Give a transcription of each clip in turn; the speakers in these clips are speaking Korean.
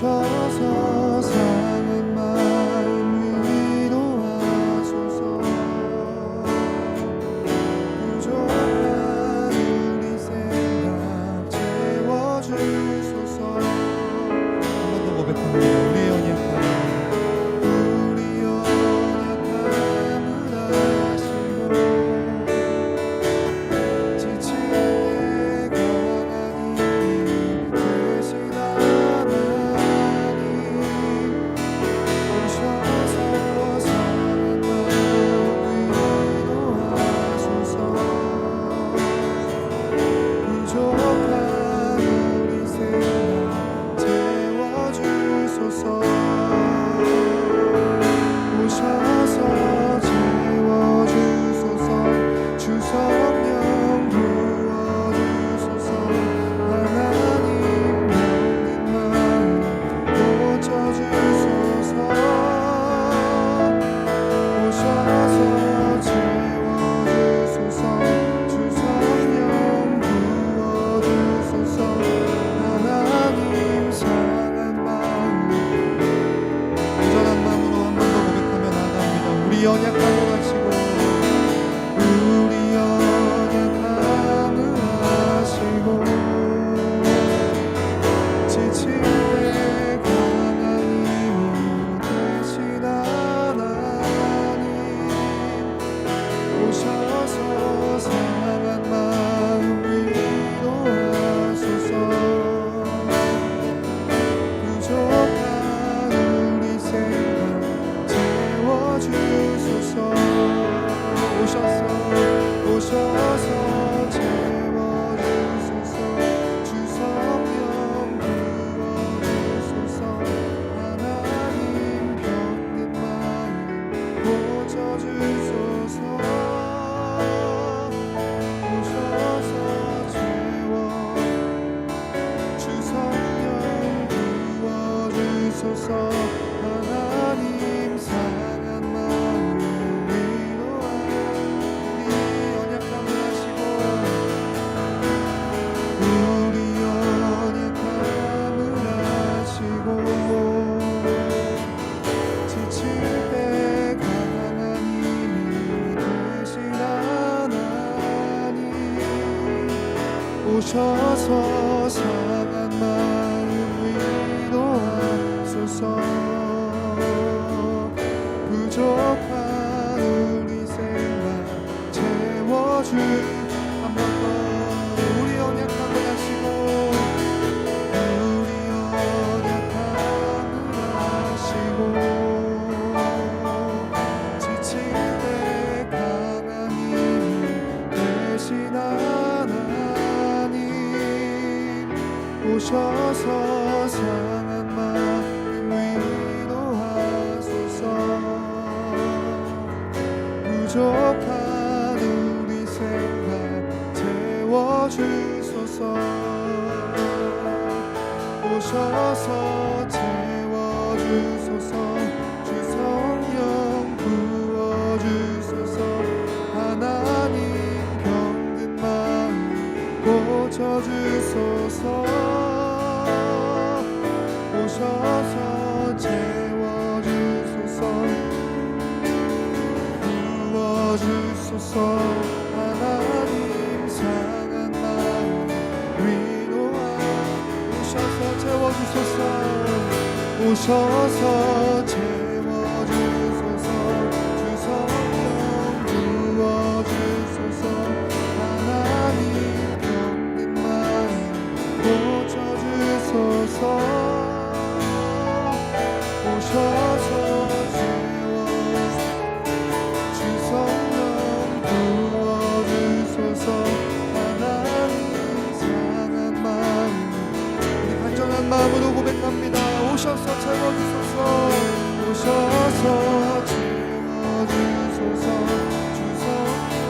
오셔서 상한 마음 위로하소서. 부족한 우리 생각 채워주소서. 한 번 더 고백합니다. 우리의 연약함을 하시고 우리 연약함을 하시고 지칠 때 강한 힘이 되신 하나님 오셔서 상한 마음 위로하소서. 부족한 우리 생각 채워주소서. 오셔서 채워주소서. 주 성령 부어주소서. 하나님 병든 마음 고쳐주소서. 오셔서 채워 주 성령 부어주소서. 하나님 상한 마음 오셔서 상한 마음 위로하소서. 부족한 우리 생각 채워주. 한 번 더 우리 연약함을 하시고 우리 연약함을 하시고 지칠 때 강한 힘이 되신 오셔서 상한 마음 위로하소서. 부족한 우리 생각 채워주소서. 오셔서 채워주소서. 주 성령 부어주소서. 하나님 병든 마음 고쳐주소서. 오셔서 채워주소서. 부어주소서. 하나님 상한 마음 위로하. 오셔서 채워주소서. 오셔서 채워주소서. 주 성령 부어주소서. 하나님 병든 마음 고쳐주소서. 오셔서 채워 주 성령 부어주소서. 하나님 상한 마음 우리 간절한 마음으로 고백합니다. 오셔서 채워주소서. 오셔서 채워주소서. 주 성령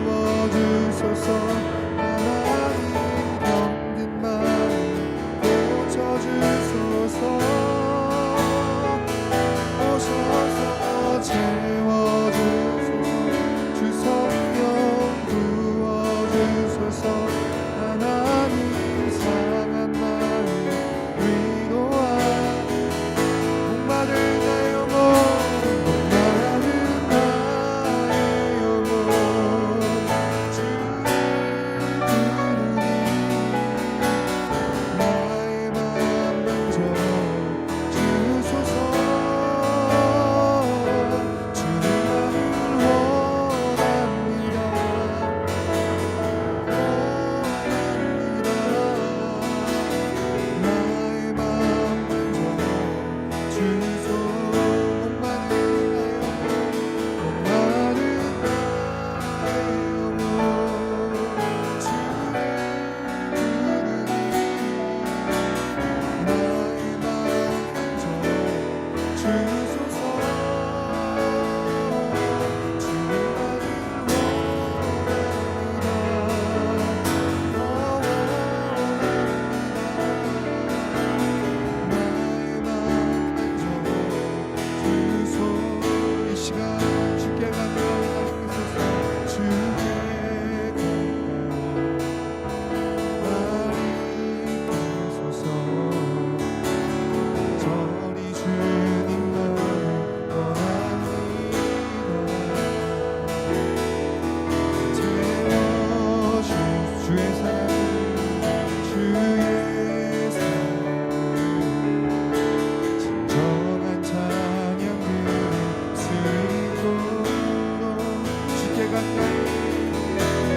부어주소서. 하나님 병든 마음 고쳐주소서. 오셔서 채워주소서. 주 성령 부어주소서. 하나님 상한 마음 위로하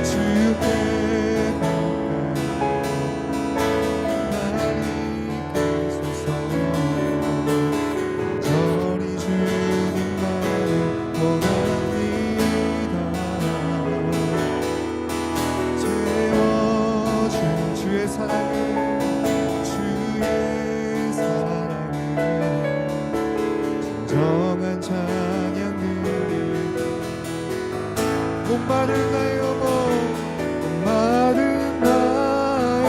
주께 나를 이끄소서. 저리 주님만을 원합니다. 채워준 주의 사랑을, 주의 사랑을 진정한 찬양들을. 목마른 나의 영혼, 목마른 나의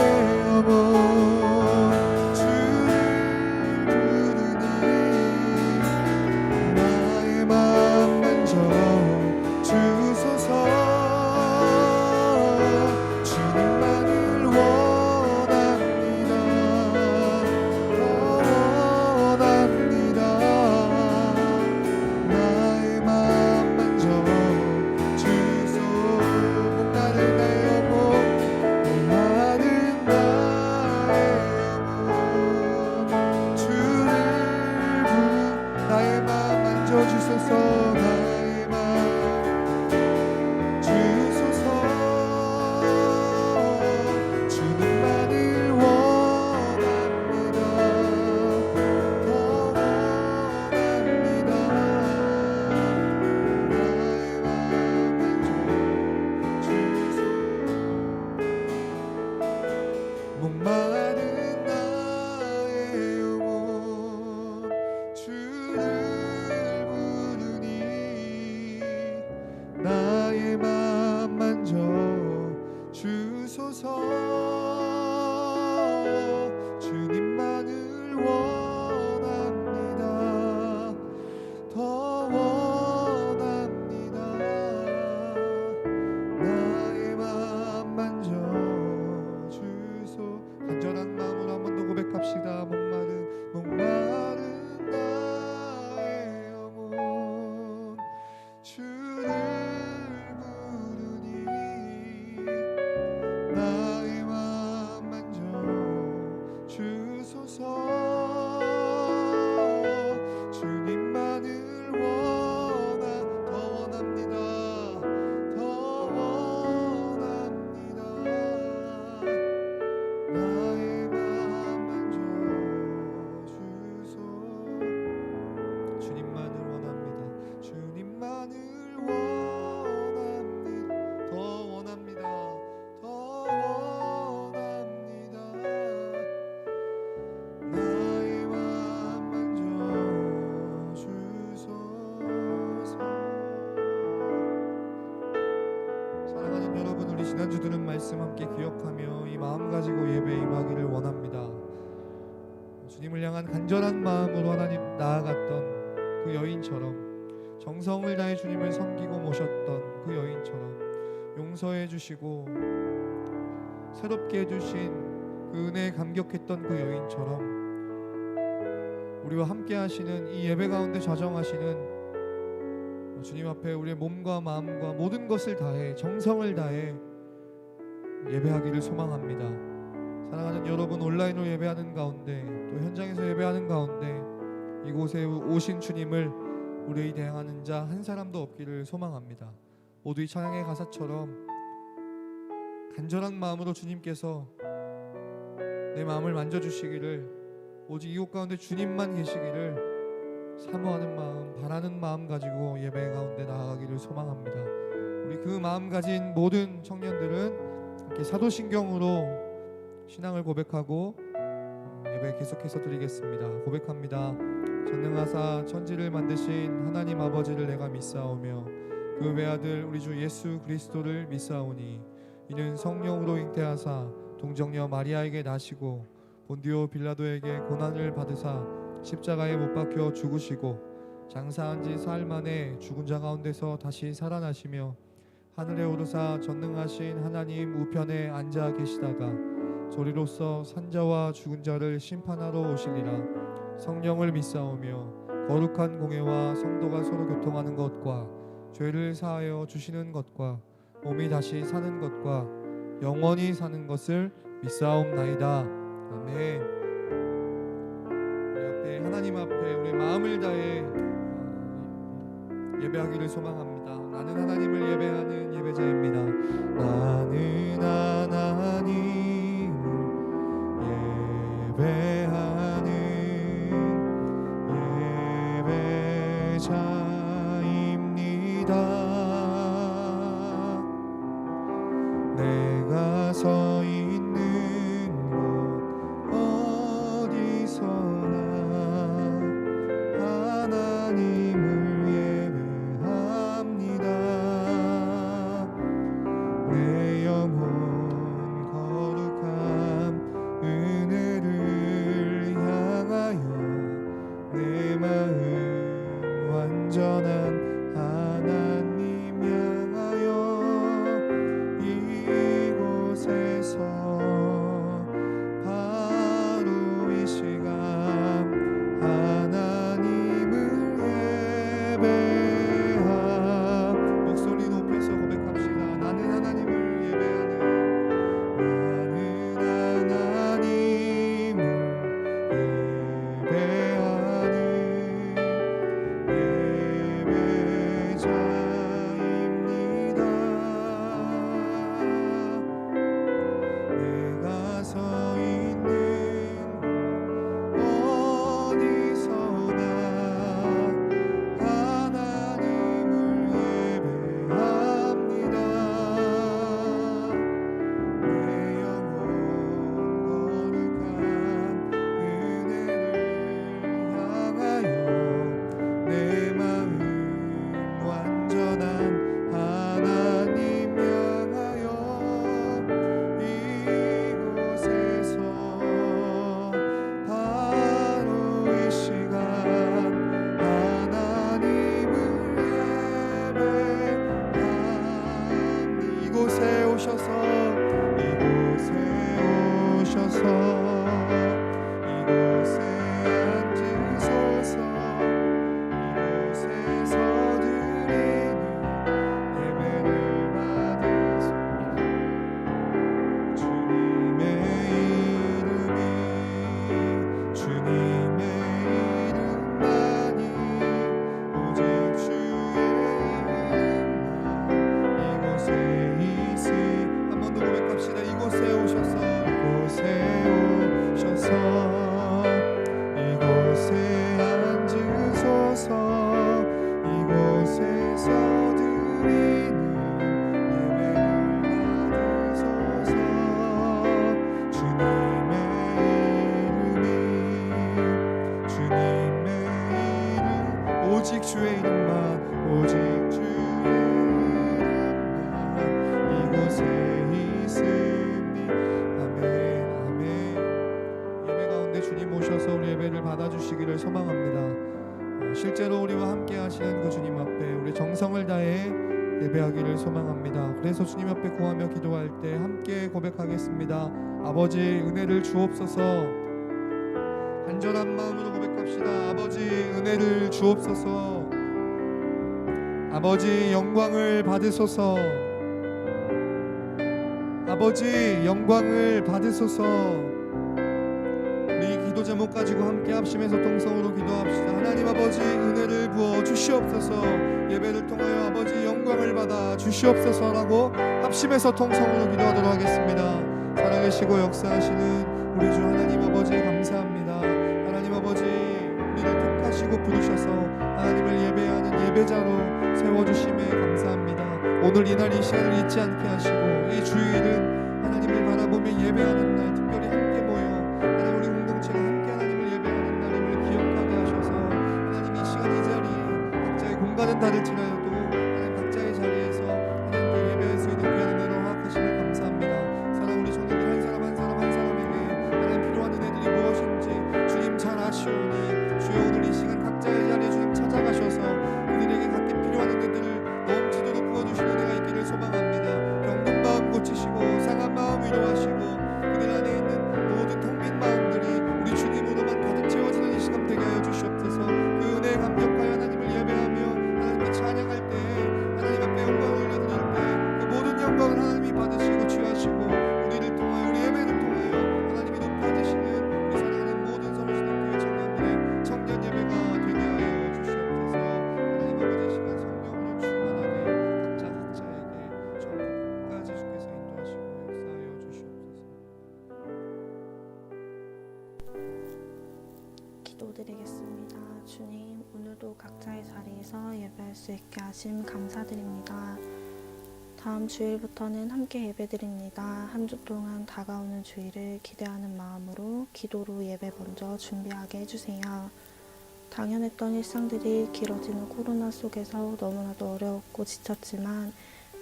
영혼, 주를 부르니 나의 맘 만져 주소서. 주님만을 원합니다. 더 원합니다. 나의 맘 만져 주소. 목마른 나의 영혼, 목마른 나의 영혼, 주를 나의 맘 만져 주소서. 나의 맘 주소서. 주님만을 원합니다. 더 원합니다. 나의 맘 만져 주소서. 목마른 나의 영혼, 주를 부르니 나의 맘 만져 주소서. 주님만을 원합니다. 더 원합니다. 나의 맘 만져 주소. 간절한 마음으로 한 번 더 고백합시다. 목마른 나의 영혼, 주를 부르니 나의 맘 만져 주소서. 주님만을 더 원합니다. 더 원합니다. 나의 맘 만져 주소. 주님만을 원합니다. 주님만을 원합니다. 더 원합니다. 더 원합니다. 나의 맘 만져 주소서. 사랑하는 여러분, 우리 지난주 들은 말씀 함께 기억하며 이 마음 가지고 예배에 임하기를 원합니다. 주님을 향한 간절한 마음으로 하나님 나아갔던 그 여인처럼, 정성을 다해 주님을 섬기고 모셨던 그 여인처럼, 용서해 주시고 새롭게 해주신 그 은혜에 감격했던 그 여인처럼, 우리와 함께 하시는 이 예배 가운데 좌정하시는 주님 앞에 우리의 몸과 마음과 모든 것을 다해, 정성을 다해 예배하기를 소망합니다. 사랑하는 여러분, 온라인으로 예배하는 가운데, 또 현장에서 예배하는 가운데 이곳에 오신 주님을 우리의 대항하는 자 한 사람도 없기를 소망합니다. 모두 이 찬양의 가사처럼 간절한 마음으로 주님께서 내 마음을 만져주시기를, 오직 이곳 가운데 주님만 계시기를 사모하는 마음, 바라는 마음 가지고 예배 가운데 나아가기를 소망합니다. 우리 그 마음 가진 모든 청년들은 이렇게 사도신경으로 신앙을 고백하고 예배 계속해서 드리겠습니다. 고백합니다. 전능하사 천지를 만드신 하나님 아버지를 내가 믿사오며 그 외아들 우리 주 예수 그리스도를 믿사오니 이는 성령으로 잉태하사 동정녀 마리아에게 나시고 본디오 빌라도에게 고난을 받으사 십자가에 못 박혀 죽으시고 장사한 지 사흘 만에 죽은 자 가운데서 다시 살아나시며 하늘에 오르사 전능하신 하나님 우편에 앉아 계시다가 저리로서 산자와 죽은 자를 심판하러 오시리라. 성령을 믿사오며 거룩한 공예와 성도가 서로 교통하는 것과 죄를 사하여 주시는 것과 몸이 다시 사는 것과 영원히 사는 것을 믿사옵나이다. 아멘. 우리 앞에 하나님 앞에 우리 마음을 다해 예배하기를 소망합니다. 나는 하나님을 예배하는 예배자입니다. 나는 하나님을 예배하는 예배자입니다. 내가 서 있는 곳 어디서나 하나님을 예배합니다. 내 영혼 거룩한 은혜를 향하여 내 마음 완전한 하나님 향하여 이곳에서 바로 이 시간 하나님을 예배하 목소리 높여서 고백합시다. 나는 하나님을 예배하는 나는 하나님을 예배하는 예배자입니다. 내가 서 있는 곳 어디서나 하나님을 예배합니다. 내 영혼 거룩한 은혜를 향하여 내 마음 완전한 하나님 향하여 이곳에서 바로 이 시간 하나님을 예배합니다. 이곳에 오셔서 이곳에 앉으소서. 이곳에서 드리는 예배를 받으소서. 주님의 이름만이 오직 주의 이름만 이곳에 있으 한 번 더 고백합시다. 이곳에 오셔서 이곳에 앉으소서. 이곳에서 드리는 예배를 받으소서. 주님의 이름 오직 주의 이름만 이곳에 있으니 아멘. 예배 가운데 주님 오셔서 우리 예배를 받아주시기를 소망합니다. 실제로 우리와 함께 하시는 그 주님 앞에 우리 정성을 다해 예배하기를 소망합니다. 그래서 주님 앞에 구하며 기도할 때 함께 고백하겠습니다. 아버지 은혜를 주옵소서. 간절한 마음으로 고백합시다. 아버지 은혜를 주옵소서. 아버지 영광을 받으소서. 아버지 영광을 받으소서. 우리 기도 제목 가지고 함께 합심해서 통성으로 기도합시다. 하나님 아버지 은혜를 부어 주시옵소서. 예배를 통하여 아버지 영광을 받아 주시옵소서라고 합심해서 통성으로 기도하도록 하겠습니다. 살아계시고 역사하시는 우리 주 하나님 아버지 감사합니다. 하나님 아버지 우리를 택하시고 부르셔서 하나님을 예배하는 예배자로 세워주심에 감사합니다. 오늘 이날 이 시간을 잊지 않게 하시고 이 주일은 하나님을 바라보며 예배하는 날, 특별히 함께 모여 하나님 우리 공동체가 함께 하나님을 예배하는 날임을 기억하게 하셔서 하나님 이 시간 이 자리에 각자의 공간은 다를지라도 하나님 각자의 자리에서 하나님께 예배할 수 있는 귀한 은혜로 허락하심을 감사합니다. 사랑 우리 성도들 한 사람 한 사람에게 하나님 필요한 은혜들이 무엇인지 주님 잘 아시오니 주여 오늘 이 시간 각자의 자리에 주님 찾아가셔서 그들에게 각기 필요한 은혜들을 넘치도록 부어주시는 은혜가 있기를 소망합니다. 병든 마음 고치시고 상한 마음 위로하시고 그들 안에 있는 모든 텅 빈 마음들이 우리 주님으로만 가득 채워지는 이 시간 되게 하여 주시옵소서. 그 은혜에 감격하여 하나님을 예배하며 하나님께 찬양할 때 하나님 앞에 영광을 올려드릴 때 그 모든 영광을 하나님이 받으시고 취하시고 우리를 통하여 우리 예배를 통하여 하나님이 높아지시는 우리 사랑하는 모든 서울시대 교회 청년들의 청년 예배가 되게 하여 주시옵소서. 하나님 아버지 시간 성령으로 충만하게 기도드리겠습니다. 주님, 오늘도 각자의 자리에서 예배할 수 있게 하심 감사드립니다. 다음 주일부터는 함께 예배드립니다. 한 주 동안 다가오는 주일을 기대하는 마음으로 기도로 예배 먼저 준비하게 해주세요. 당연했던 일상들이 길어지는 코로나 속에서 너무나도 어려웠고 지쳤지만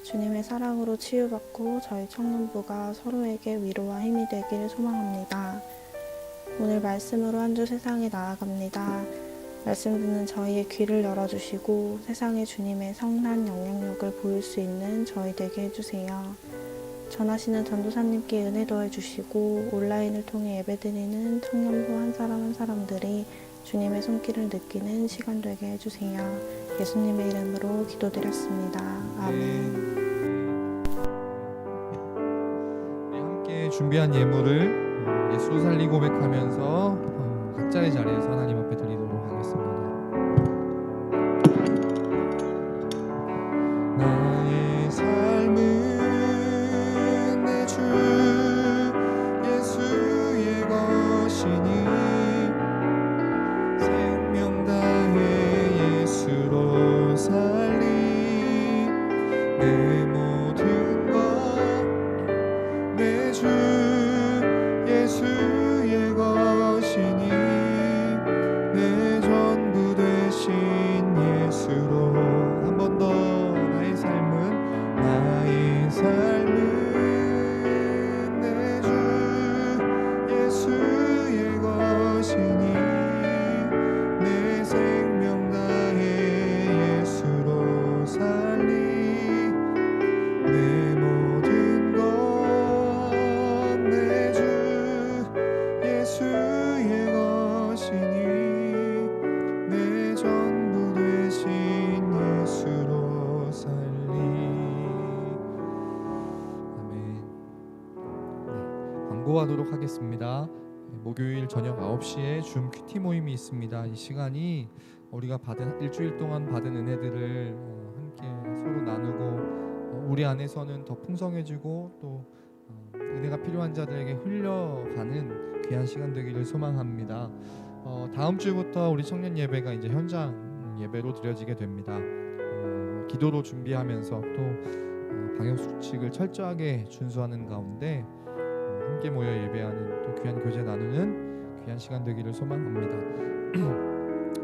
주님의 사랑으로 치유받고 저희 청년부가 서로에게 위로와 힘이 되길 소망합니다. 오늘 말씀으로 한 주 세상에 나아갑니다. 말씀 듣는 저희의 귀를 열어주시고 세상에 주님의 성난 영향력을 보일 수 있는 저희 되게 해주세요. 전하시는 전도사님께 은혜 더해주시고 온라인을 통해 예배드리는 청년부 한 사람 한 사람들이 주님의 손길을 느끼는 시간 되게 해주세요. 예수님의 이름으로 기도드렸습니다. 아멘. 함께 준비한 예물을 예수 살리 고백하면서 각자의 자리에서 하나님 앞에 드리도록 하겠습니다. 나의 삶은 내 주 예수의 것이니 생명 다해 예수로 살리 내 모든 것 내 주 예수의 것이니 내 전부 되신 예수로 한 번 더 나의 삶은 내 주 예수의 것이니 내 생명 다해 예수로 살리 내 모든 것 내 주 예수의 것이니 내 전부 되신 예수로 살리. 아멘. 네, 광고하도록 하겠습니다. 목요일 저녁 9시에 줌 큐티 모임이 있습니다. 이 시간이 우리가 받은 일주일 동안 받은 은혜들을 함께 서로 나누고 우리 안에서는 더 풍성해지고 또 은혜가 필요한 자들에게 흘려가는 귀한 시간 되기를 소망합니다. 다음 주부터 우리 청년 예배가 이제 현장 예배로 드려지게 됩니다. 기도로 준비하면서 또 방역 수칙을 철저하게 준수하는 가운데 함께 모여 예배하는 또 귀한 교제 나누는 귀한 시간 되기를 소망합니다.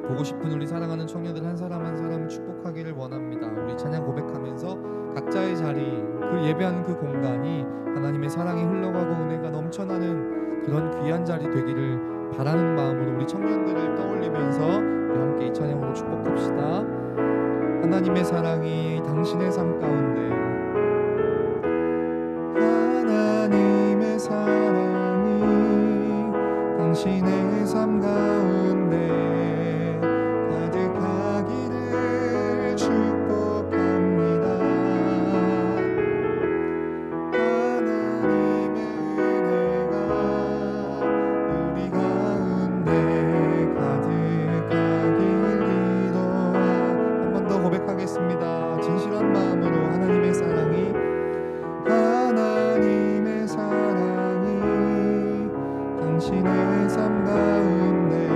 보고 싶은 우리 사랑하는 청년들 한 사람 한 사람 축복하기를 원합니다. 우리 찬양 고백하면서 각자의 자리, 그 예배하는 그 공간이 하나님의 사랑이 흘러가고 은혜가 넘쳐나는 그런 귀한 자리 되기를 바라는 마음으로 우리 청년들을 떠올리면서 우리 함께 이 찬양으로 축복합시다. 하나님의 사랑이 당신의 삶 가운데, 하나님의 사랑이 당신의 삶 가운데 가득하기를 축복합니다. 하나님의 은혜가 우리 가운데 가득하길 기도하. 한 번 더 고백하겠습니다. 진실한 마음으로 하나님의 사랑이 당신의 삶 가운데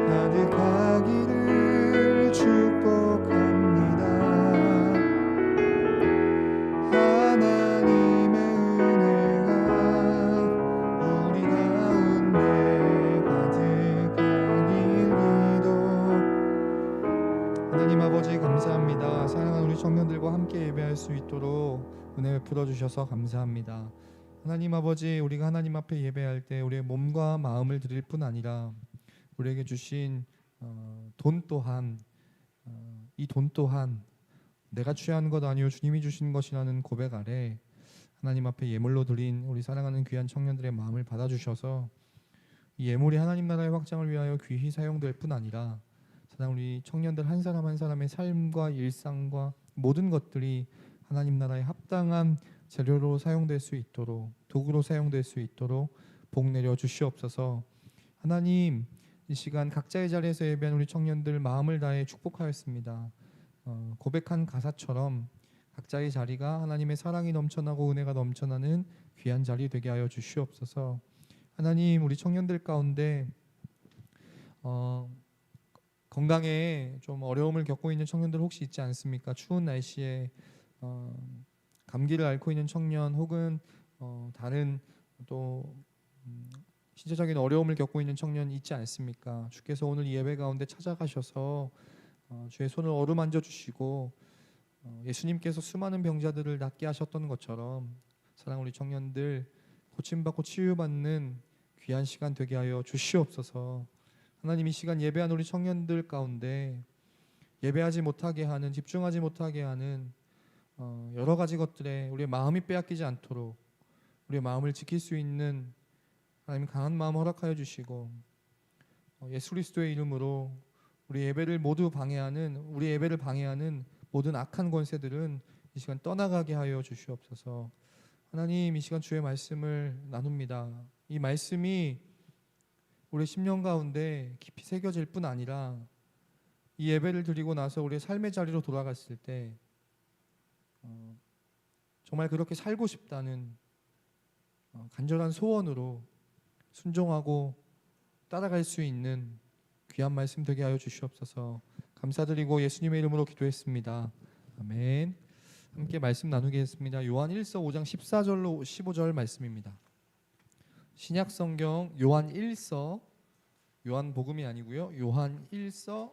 가득하기를 축복합니다. 하나님의 은혜가 우리 가운데 가득하길 기도. 하나님 아버지 감사합니다. 사랑하는 우리 청년들과 함께 예배할 수 있도록 은혜 베풀어 주셔서 감사합니다. 하나님 아버지, 우리가 하나님 앞에 예배할 때 우리의 몸과 마음을 드릴 뿐 아니라 우리에게 주신 돈 또한 이 돈 또한 내가 취한 것 아니요 주님이 주신 것이라는 고백 아래 하나님 앞에 예물로 드린 우리 사랑하는 귀한 청년들의 마음을 받아주셔서 이 예물이 하나님 나라의 확장을 위하여 귀히 사용될 뿐 아니라 사랑 우리 청년들 한 사람 한 사람의 삶과 일상과 모든 것들이 하나님 나라에 합당한 재료로 사용될 수 있도록, 도구로 사용될 수 있도록 복 내려 주시옵소서. 하나님, 이 시간 각자의 자리에서 예배한 우리 청년들 마음을 다해 축복하였습니다. 고백한 가사처럼 각자의 자리가 하나님의 사랑이 넘쳐나고 은혜가 넘쳐나는 귀한 자리 되게 하여 주시옵소서. 하나님, 우리 청년들 가운데 어, 건강에 좀 어려움을 겪고 있는 청년들 혹시 있지 않습니까? 추운 날씨에 어, 감기를 앓고 있는 청년 혹은 다른 또 신체적인 어려움을 겪고 있는 청년 있지 않습니까? 주께서 오늘 이 예배 가운데 찾아가셔서 주의 손을 어루만져 주시고 예수님께서 수많은 병자들을 낫게 하셨던 것처럼 사랑 우리 청년들 고침받고 치유받는 귀한 시간 되게 하여 주시옵소서. 하나님 이 시간 예배한 우리 청년들 가운데 예배하지 못하게 하는 집중하지 못하게 하는 여러 가지 것들에 우리의 마음이 빼앗기지 않도록 우리의 마음을 지킬 수 있는 하나님 강한 마음 허락하여 주시고 예수 그리스도의 이름으로 우리 예배를 방해하는 모든 악한 권세들은 이 시간 떠나가게 하여 주시옵소서. 하나님 이 시간 주의 말씀을 나눕니다. 이 말씀이 우리 심령 가운데 깊이 새겨질 뿐 아니라 이 예배를 드리고 나서 우리의 삶의 자리로 돌아갔을 때 정말 그렇게 살고 싶다는 간절한 소원으로 순종하고 따라갈 수 있는 귀한 말씀 되게 하여 주시옵소서. 감사드리고 예수님의 이름으로 기도했습니다. 아멘. 함께 말씀 나누겠습니다. 요한 1서 5장 14절로 15절 말씀입니다. 신약 성경 요한 1서 요한복음이 아니고요. 요한 1서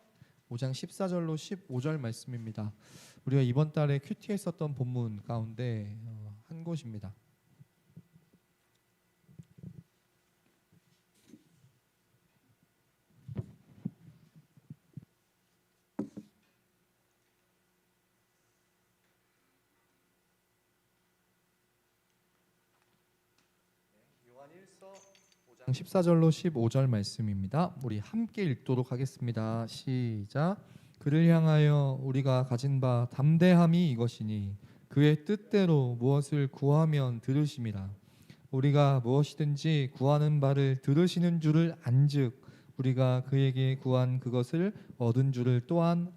5장 14절로 15절 말씀입니다. 우리가 이번 달에 큐티에 썼던 본문 가운데 한 곳입니다. 요한 1서 5장 14절로 15절 말씀입니다. 우리 함께 읽도록 하겠습니다. 시작. 그를 향하여 우리가 가진 바 담대함이 이것이니 그의 뜻대로 무엇을 구하면 들으심이라. 우리가 무엇이든지 구하는 바를 들으시는 줄을 안즉 우리가 그에게 구한 그것을 얻은 줄을 또한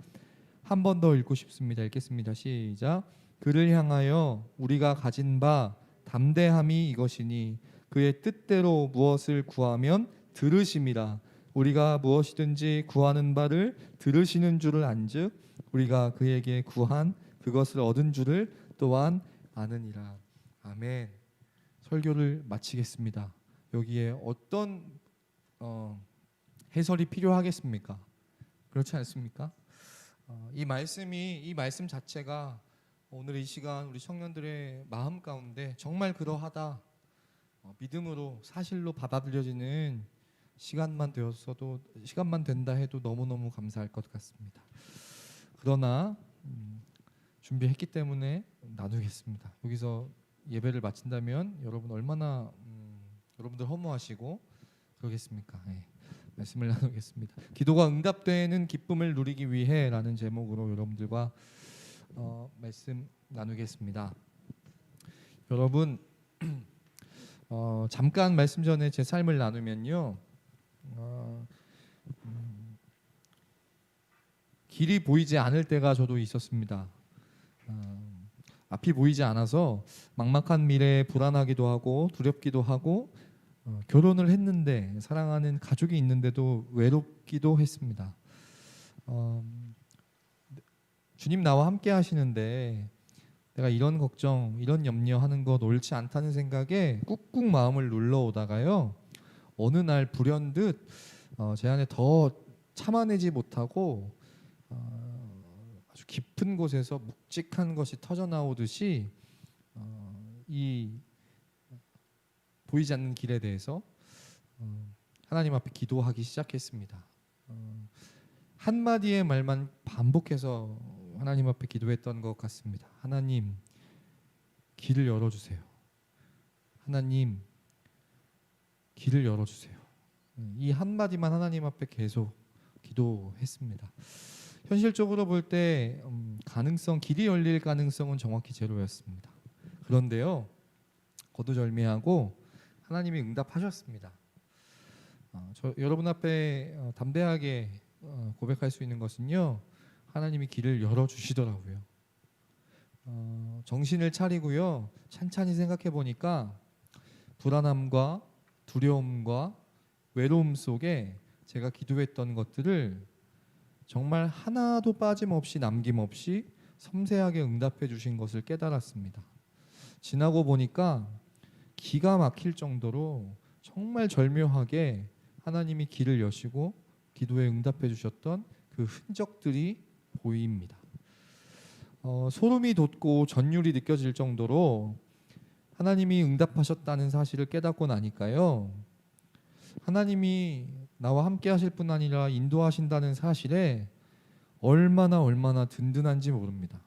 한 번 더 읽고 싶습니다. 읽겠습니다. 시작. 그를 향하여 우리가 가진 바 담대함이 이것이니 그의 뜻대로 무엇을 구하면 들으심이라. 우리가 무엇이든지 구하는 바를 들으시는 줄을 안즉 우리가 그에게 구한 그것을 얻은 줄을 또한 아느니라. 아멘. 설교를 마치겠습니다. 여기에 어떤 해설이 필요하겠습니까? 그렇지 않습니까? 이 말씀 자체가 오늘 이 시간 우리 청년들의 마음 가운데 정말 그러하다, 믿음으로 사실로 받아들여지는 시간만 된다 해도 너무너무 감사할 것 같습니다. 그러나 준비했기 때문에 나누겠습니다. 여기서 예배를 마친다면 여러분 얼마나 여러분들 허무하시고 그러겠습니까? 네. 말씀을 나누겠습니다. 기도가 응답되는 기쁨을 누리기 위해라는 제목으로 여러분들과 말씀 나누겠습니다. 여러분 잠깐 말씀 전에 제 삶을 나누면요, 길이 보이지 않을 때가 저도 있었습니다. 앞이 보이지 않아서 막막한 미래에 불안하기도 하고 두렵기도 하고 결혼을 했는데 사랑하는 가족이 있는데도 외롭기도 했습니다. 주님 나와 함께 하시는데 내가 이런 걱정, 이런 염려하는 것 옳지 않다는 생각에 꾹꾹 마음을 눌러오다가요, 어느 날 불현듯 제 안에 더 참아내지 못하고 아주 깊은 곳에서 묵직한 것이 터져나오듯이 이 보이지 않는 길에 대해서 하나님 앞에 기도하기 시작했습니다. 한마디의 말만 반복해서 하나님 앞에 기도했던 것 같습니다. 하나님, 길을 열어주세요. 하나님, 길을 열어주세요. 이 한마디만 하나님 앞에 계속 기도했습니다. 현실적으로 볼 때 길이 열릴 가능성은 정확히 제로였습니다. 그런데요, 거두절미하고 하나님이 응답하셨습니다. 여러분 앞에 담대하게 고백할 수 있는 것은요, 하나님이 길을 열어주시더라고요. 정신을 차리고요, 찬찬히 생각해 보니까 불안함과 두려움과 외로움 속에 제가 기도했던 것들을 정말 하나도 빠짐없이 남김없이 섬세하게 응답해 주신 것을 깨달았습니다. 지나고 보니까 기가 막힐 정도로 정말 절묘하게 하나님이 길을 여시고 기도에 응답해 주셨던 그 흔적들이 보입니다. 소름이 돋고 전율이 느껴질 정도로 하나님이 응답하셨다는 사실을 깨닫고 나니까요, 하나님이 나와 함께 하실 뿐 아니라 인도하신다는 사실에 얼마나 든든한지 모릅니다.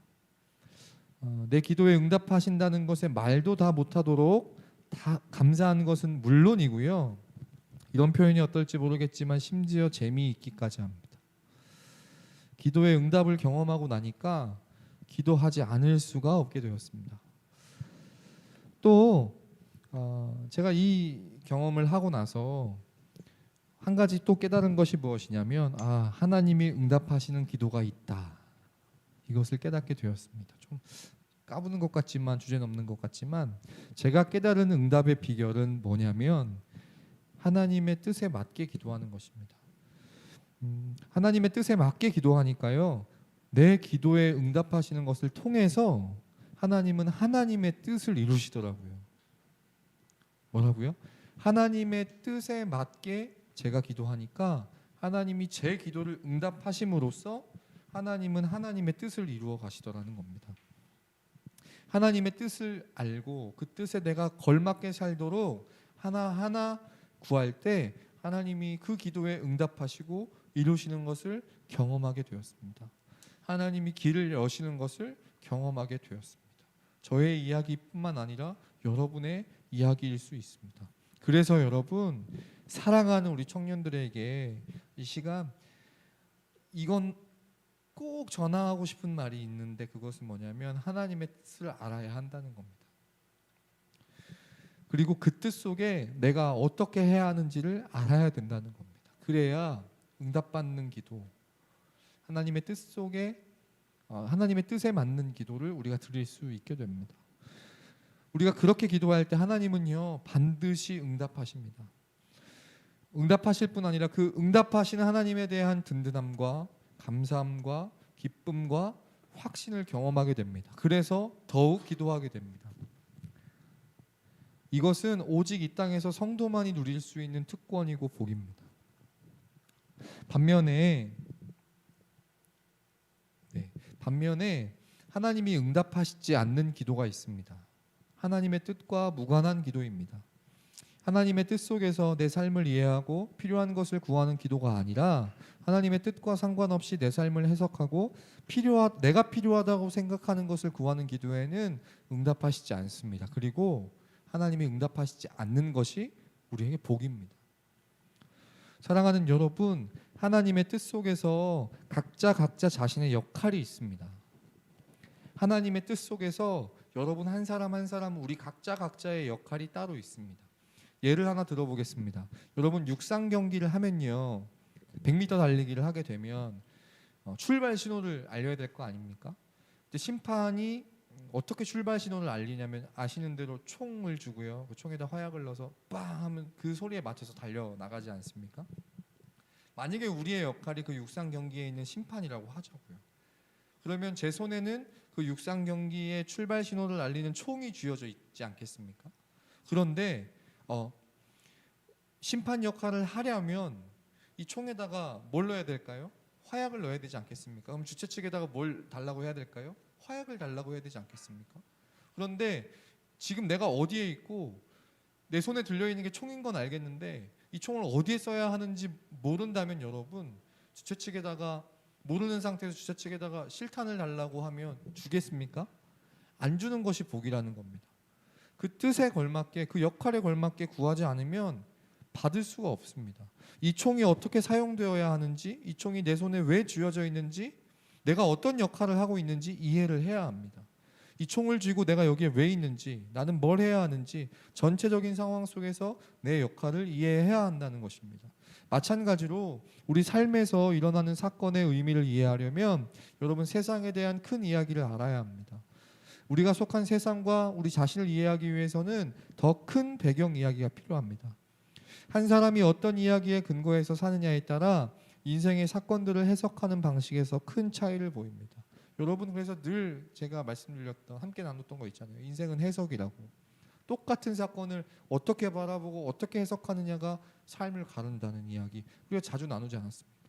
내 기도에 응답하신다는 것에 말도 다 못하도록 다 감사한 것은 물론이고요, 이런 표현이 어떨지 모르겠지만 심지어 재미있기까지 합니다. 기도의 응답을 경험하고 나니까 기도하지 않을 수가 없게 되었습니다. 또 제가 이 경험을 하고 나서 한 가지 또 깨달은 것이 무엇이냐면, 하나님이 응답하시는 기도가 있다, 이것을 깨닫게 되었습니다. 좀 까부는 것 같지만, 주제 넘는 것 같지만, 제가 깨달은 응답의 비결은 뭐냐면 하나님의 뜻에 맞게 기도하는 것입니다. 하나님의 뜻에 맞게 기도하니까요, 내 기도에 응답하시는 것을 통해서 하나님은 하나님의 뜻을 이루시더라고요. 뭐라고요? 하나님의 뜻에 맞게 제가 기도하니까 하나님이 제 기도를 응답하심으로써 하나님은 하나님의 뜻을 이루어 가시더라는 겁니다. 하나님의 뜻을 알고 그 뜻에 내가 걸맞게 살도록 하나하나 구할 때 하나님이 그 기도에 응답하시고 이루시는 것을 경험하게 되었습니다. 하나님이 길을 여시는 것을 경험하게 되었습니다. 저의 이야기뿐만 아니라 여러분의 이야기일 수 있습니다. 그래서 여러분, 사랑하는 우리 청년들에게 이 시간 이건 꼭 전하고 싶은 말이 있는데, 그것은 뭐냐면 하나님의 뜻을 알아야 한다는 겁니다. 그리고 그 뜻 속에 내가 어떻게 해야 하는지를 알아야 된다는 겁니다. 그래야 응답받는 기도, 하나님의 뜻 속에 하나님의 뜻에 맞는 기도를 우리가 드릴 수 있게 됩니다. 우리가 그렇게 기도할 때 하나님은요, 반드시 응답하십니다. 응답하실 뿐 아니라 그 응답하시는 하나님에 대한 든든함과 감사함과 기쁨과 확신을 경험하게 됩니다. 그래서 더욱 기도하게 됩니다. 이것은 오직 이 땅에서 성도만이 누릴 수 있는 특권이고 복입니다. 반면에 하나님이 응답하시지 않는 기도가 있습니다. 하나님의 뜻과 무관한 기도입니다. 하나님의 뜻 속에서 내 삶을 이해하고 필요한 것을 구하는 기도가 아니라 하나님의 뜻과 상관없이 내 삶을 해석하고 내가 필요하다고 생각하는 것을 구하는 기도에는 응답하시지 않습니다. 그리고 하나님이 응답하시지 않는 것이 우리에게 복입니다. 사랑하는 여러분, 하나님의 뜻 속에서 각자 자신의 역할이 있습니다. 하나님의 뜻 속에서 여러분 한 사람 한 사람 우리 각자의 역할이 따로 있습니다. 예를 하나 들어보겠습니다. 여러분 육상 경기를 하면요, 100m 달리기를 하게 되면 출발 신호를 알려야 될 거 아닙니까? 근데 심판이 어떻게 출발 신호를 알리냐면 아시는 대로 총을 주고요, 그 총에다 화약을 넣어서 빵 하면 그 소리에 맞춰서 달려 나가지 않습니까? 만약에 우리의 역할이 그 육상 경기에 있는 심판이라고 하자고요. 그러면 제 손에는 그 육상 경기의 출발 신호를 알리는 총이 쥐어져 있지 않겠습니까? 그런데 심판 역할을 하려면 이 총에다가 뭘 넣어야 될까요? 화약을 넣어야 되지 않겠습니까? 그럼 주최 측에다가 뭘 달라고 해야 될까요? 화약을 달라고 해야 되지 않겠습니까? 그런데 지금 내가 어디에 있고 내 손에 들려있는 게 총인 건 알겠는데 이 총을 어디에 써야 하는지 모른다면 여러분, 주최 측에다가 모르는 상태에서 주최 측에다가 실탄을 달라고 하면 주겠습니까? 안 주는 것이 복이라는 겁니다. 그 뜻에 걸맞게, 그 역할에 걸맞게 구하지 않으면 받을 수가 없습니다. 이 총이 어떻게 사용되어야 하는지, 이 총이 내 손에 왜 쥐어져 있는지, 내가 어떤 역할을 하고 있는지 이해를 해야 합니다. 이 총을 쥐고 내가 여기에 왜 있는지, 나는 뭘 해야 하는지 전체적인 상황 속에서 내 역할을 이해해야 한다는 것입니다. 마찬가지로 우리 삶에서 일어나는 사건의 의미를 이해하려면 여러분 세상에 대한 큰 이야기를 알아야 합니다. 우리가 속한 세상과 우리 자신을 이해하기 위해서는 더 큰 배경 이야기가 필요합니다. 한 사람이 어떤 이야기에 근거해서 사느냐에 따라 인생의 사건들을 해석하는 방식에서 큰 차이를 보입니다. 여러분, 그래서 늘 제가 말씀드렸던, 함께 나눴던 거 있잖아요. 인생은 해석이라고. 똑같은 사건을 어떻게 바라보고 어떻게 해석하느냐가 삶을 가른다는 이야기, 우리가 자주 나누지 않았습니까?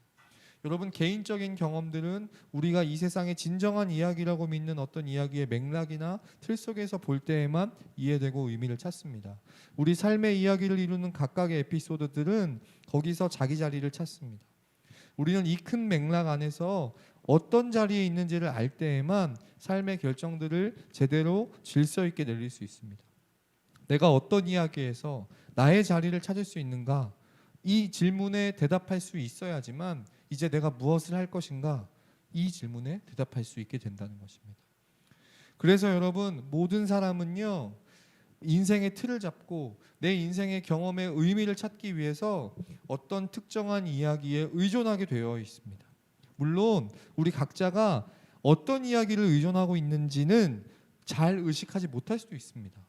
여러분, 개인적인 경험들은 우리가 이 세상의 진정한 이야기라고 믿는 어떤 이야기의 맥락이나 틀 속에서 볼 때에만 이해되고 의미를 찾습니다. 우리 삶의 이야기를 이루는 각각의 에피소드들은 거기서 자기 자리를 찾습니다. 우리는 이 큰 맥락 안에서 어떤 자리에 있는지를 알 때에만 삶의 결정들을 제대로 질서 있게 내릴 수 있습니다. 내가 어떤 이야기에서 나의 자리를 찾을 수 있는가? 이 질문에 대답할 수 있어야지만 이제 내가 무엇을 할 것인가? 이 질문에 대답할 수 있게 된다는 것입니다. 그래서 여러분, 모든 사람은요, 인생의 틀을 잡고 내 인생의 경험의 의미를 찾기 위해서 어떤 특정한 이야기에 의존하게 되어 있습니다. 물론 우리 각자가 어떤 이야기를 의존하고 있는지는 잘 의식하지 못할 수도 있습니다.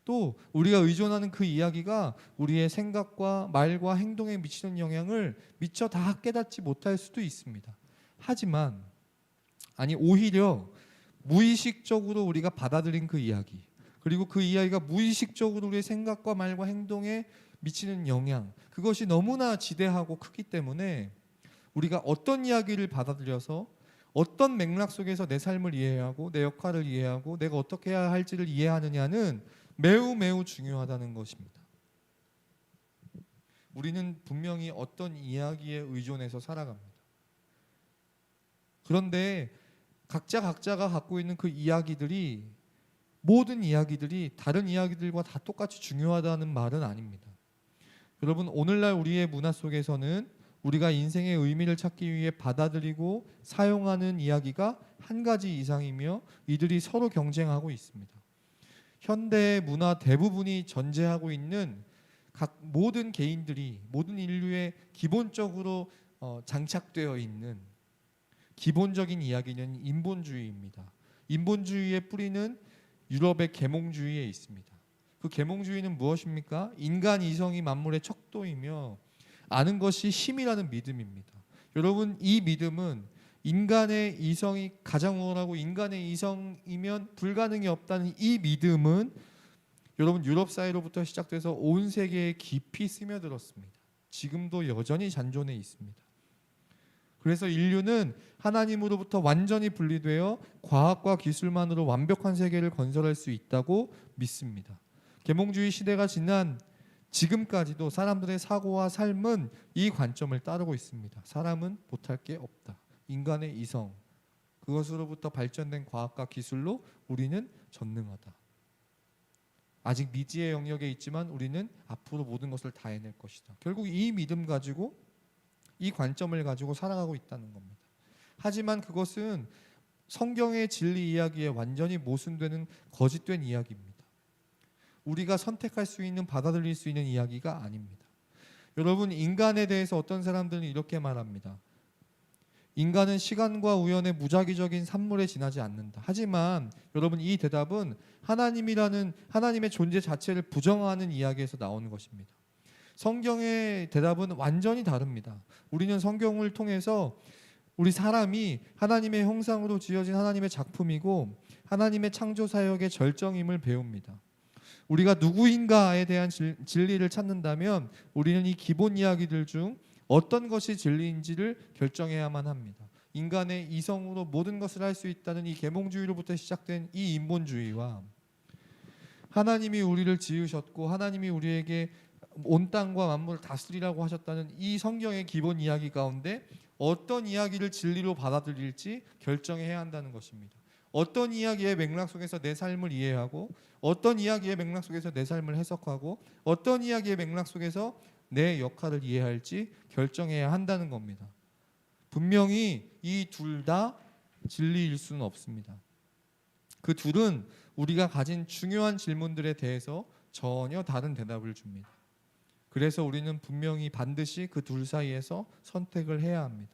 또 우리가 의존하는 그 이야기가 우리의 생각과 말과 행동에 미치는 영향을 미처 다 깨닫지 못할 수도 있습니다. 하지만 오히려 무의식적으로 우리가 받아들인 그 이야기, 그리고 그 이야기가 무의식적으로 우리의 생각과 말과 행동에 미치는 영향, 그것이 너무나 지대하고 크기 때문에 우리가 어떤 이야기를 받아들여서 어떤 맥락 속에서 내 삶을 이해하고 내 역할을 이해하고 내가 어떻게 해야 할지를 이해하느냐는 매우 매우 중요하다는 것입니다. 우리는 분명히 어떤 이야기에 의존해서 살아갑니다. 그런데 각자가 갖고 있는 그 이야기들이, 모든 이야기들이 다른 이야기들과 다 똑같이 중요하다는 말은 아닙니다. 여러분, 오늘날 우리의 문화 속에서는 우리가 인생의 의미를 찾기 위해 받아들이고 사용하는 이야기가 한 가지 이상이며 이들이 서로 경쟁하고 있습니다. 현대의 문화 대부분이 전제하고 있는 모든 개인들이, 모든 인류의 기본적으로 장착되어 있는 기본적인 이야기는 인본주의입니다. 인본주의의 뿌리는 유럽의 계몽주의에 있습니다. 그 계몽주의는 무엇입니까? 인간 이성이 만물의 척도이며 아는 것이 힘이라는 믿음입니다. 여러분, 이 믿음은 인간의 이성이 가장 우월하고 인간의 이성이면 불가능이 없다는 이 믿음은 여러분, 유럽 사회로부터 시작돼서 온 세계에 깊이 스며들었습니다. 지금도 여전히 잔존해 있습니다. 그래서 인류는 하나님으로부터 완전히 분리되어 과학과 기술만으로 완벽한 세계를 건설할 수 있다고 믿습니다. 계몽주의 시대가 지난 지금까지도 사람들의 사고와 삶은 이 관점을 따르고 있습니다. 사람은 못할 게 없다. 인간의 이성, 그것으로부터 발전된 과학과 기술로 우리는 전능하다. 아직 미지의 영역에 있지만 우리는 앞으로 모든 것을 다 해낼 것이다. 결국 이 믿음 가지고, 이 관점을 가지고 살아가고 있다는 겁니다. 하지만 그것은 성경의 진리 이야기에 완전히 모순되는 거짓된 이야기입니다. 우리가 선택할 수 있는, 받아들일 수 있는 이야기가 아닙니다. 여러분, 인간에 대해서 어떤 사람들은 이렇게 말합니다. 인간은 시간과 우연의 무작위적인 산물에 지나지 않는다. 하지만 여러분, 이 대답은 하나님의 존재 자체를 부정하는 이야기에서 나오는 것입니다. 성경의 대답은 완전히 다릅니다. 우리는 성경을 통해서 우리 사람이 하나님의 형상으로 지어진 하나님의 작품이고 하나님의 창조 사역의 절정임을 배웁니다. 우리가 누구인가에 대한 진리를 찾는다면 우리는 이 기본 이야기들 중 어떤 것이 진리인지를 결정해야만 합니다. 인간의 이성으로 모든 것을 할 수 있다는 이 계몽주의로부터 시작된 이 인본주의와 하나님이 우리를 지으셨고 하나님이 우리에게 온 땅과 만물을 다스리라고 하셨다는 이 성경의 기본 이야기 가운데 어떤 이야기를 진리로 받아들일지 결정해야 한다는 것입니다. 어떤 이야기의 맥락 속에서 내 삶을 이해하고 어떤 이야기의 맥락 속에서 내 삶을 해석하고 어떤 이야기의 맥락 속에서 내 역할을 이해할지 결정해야 한다는 겁니다. 분명히 이 둘 다 진리일 수는 없습니다. 그 둘은 우리가 가진 중요한 질문들에 대해서 전혀 다른 대답을 줍니다. 그래서 우리는 분명히 반드시 그 둘 사이에서 선택을 해야 합니다.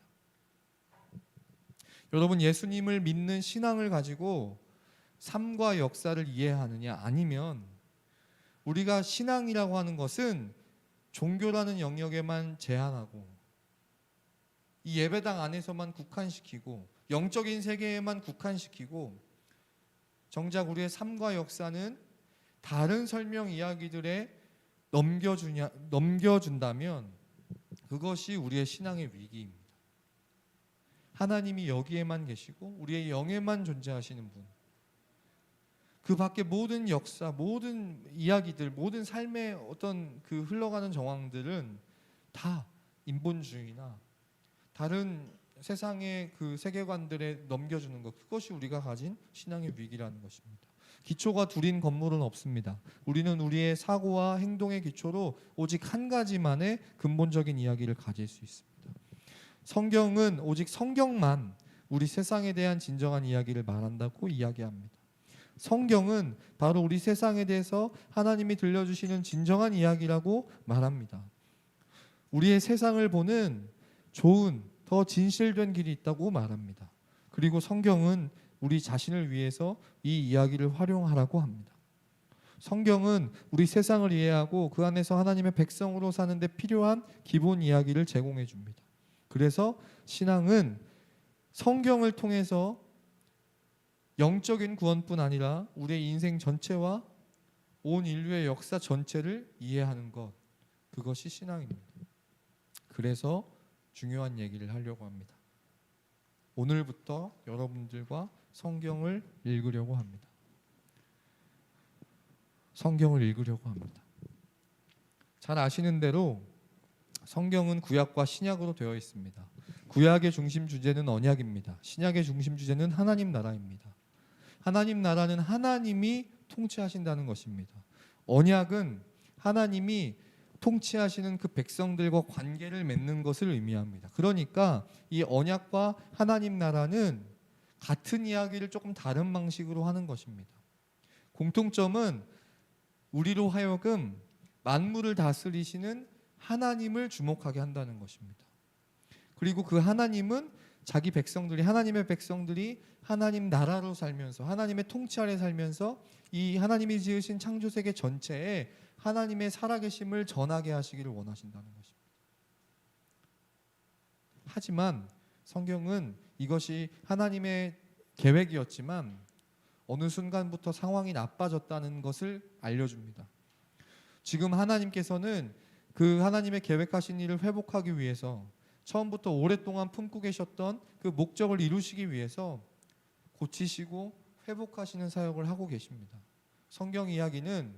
여러분, 예수님을 믿는 신앙을 가지고 삶과 역사를 이해하느냐, 아니면 우리가 신앙이라고 하는 것은 종교라는 영역에만 제한하고 이 예배당 안에서만 국한시키고 영적인 세계에만 국한시키고 정작 우리의 삶과 역사는 다른 설명 이야기들에 넘겨준다면 그것이 우리의 신앙의 위기입니다. 하나님이 여기에만 계시고 우리의 영에만 존재하시는 분, 그 밖에 모든 역사, 모든 이야기들, 모든 삶의 어떤 그 흘러가는 정황들은 다 인본주의나 다른 세상의 그 세계관들에 넘겨주는 것, 그것이 우리가 가진 신앙의 위기라는 것입니다. 기초가 둘인 건물은 없습니다. 우리는 우리의 사고와 행동의 기초로 오직 한 가지만의 근본적인 이야기를 가질 수 있습니다. 성경은 오직 성경만 우리 세상에 대한 진정한 이야기를 말한다고 이야기합니다. 성경은 바로 우리 세상에 대해서 하나님이 들려주시는 진정한 이야기라고 말합니다. 우리의 세상을 보는 좋은, 더 진실된 길이 있다고 말합니다. 그리고 성경은 우리 자신을 위해서 이 이야기를 활용하라고 합니다. 성경은 우리 세상을 이해하고 그 안에서 하나님의 백성으로 사는 데 필요한 기본 이야기를 제공해 줍니다. 그래서 신앙은 성경을 통해서 영적인 구원뿐 아니라 우리의 인생 전체와 온 인류의 역사 전체를 이해하는 것, 그것이 신앙입니다. 그래서 중요한 얘기를 하려고 합니다. 오늘부터 여러분들과 성경을 읽으려고 합니다. 성경을 읽으려고 합니다. 잘 아시는 대로 성경은 구약과 신약으로 되어 있습니다. 구약의 중심 주제는 언약입니다. 신약의 중심 주제는 하나님 나라입니다. 하나님 나라는 하나님이 통치하신다는 것입니다. 언약은 하나님이 통치하시는 그 백성들과 관계를 맺는 것을 의미합니다. 그러니까 이 언약과 하나님 나라는 같은 이야기를 조금 다른 방식으로 하는 것입니다. 공통점은 우리로 하여금 만물을 다스리시는 하나님을 주목하게 한다는 것입니다. 그리고 그 하나님은 자기 백성들이, 하나님의 백성들이 하나님 나라로 살면서 하나님의 통치 아래 살면서 이 하나님이 지으신 창조세계 전체에 하나님의 살아계심을 전하게 하시기를 원하신다는 것입니다. 하지만 성경은 이것이 하나님의 계획이었지만 어느 순간부터 상황이 나빠졌다는 것을 알려줍니다. 지금 하나님께서는 그 하나님의 계획하신 일을 회복하기 위해서 처음부터 오랫동안 품고 계셨던 그 목적을 이루시기 위해서 고치시고 회복하시는 사역을 하고 계십니다. 성경 이야기는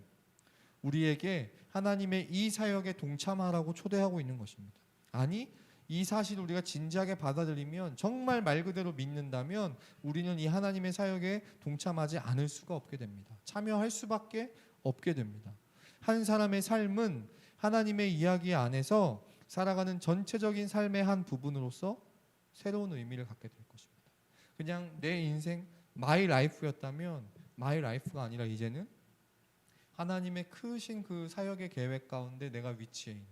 우리에게 하나님의 이 사역에 동참하라고 초대하고 있는 것입니다. 아니, 이 사실을 우리가 진지하게 받아들이면, 정말 말 그대로 믿는다면 우리는 이 하나님의 사역에 동참하지 않을 수가 없게 됩니다. 참여할 수밖에 없게 됩니다. 한 사람의 삶은 하나님의 이야기 안에서 살아가는 전체적인 삶의 한 부분으로서 새로운 의미를 갖게 될 것입니다. 그냥 내 인생 마이 라이프였다면 마이 라이프가 아니라 이제는 하나님의 크신 그 사역의 계획 가운데 내가 위치해 있는,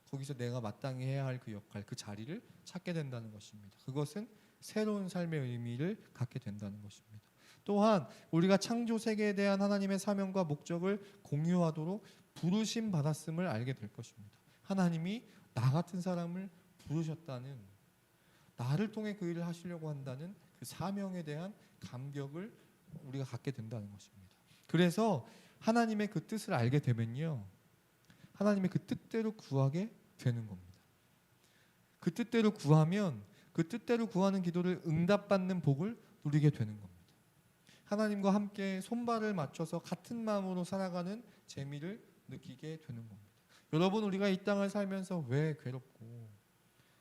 거기서 내가 마땅히 해야 할 그 역할, 그 자리를 찾게 된다는 것입니다. 그것은 새로운 삶의 의미를 갖게 된다는 것입니다. 또한 우리가 창조 세계에 대한 하나님의 사명과 목적을 공유하도록 부르심 받았음을 알게 될 것입니다. 하나님이 나 같은 사람을 부르셨다는, 나를 통해 그 일을 하시려고 한다는 그 사명에 대한 감격을 우리가 갖게 된다는 것입니다. 그래서 하나님의 그 뜻을 알게 되면요, 하나님의 그 뜻대로 구하게 되는 겁니다. 그 뜻대로 구하면 그 뜻대로 구하는 기도를 응답받는 복을 누리게 되는 겁니다. 하나님과 함께 손발을 맞춰서 같은 마음으로 살아가는 재미를 느끼게 되는 겁니다. 여러분, 우리가 이 땅을 살면서 왜 괴롭고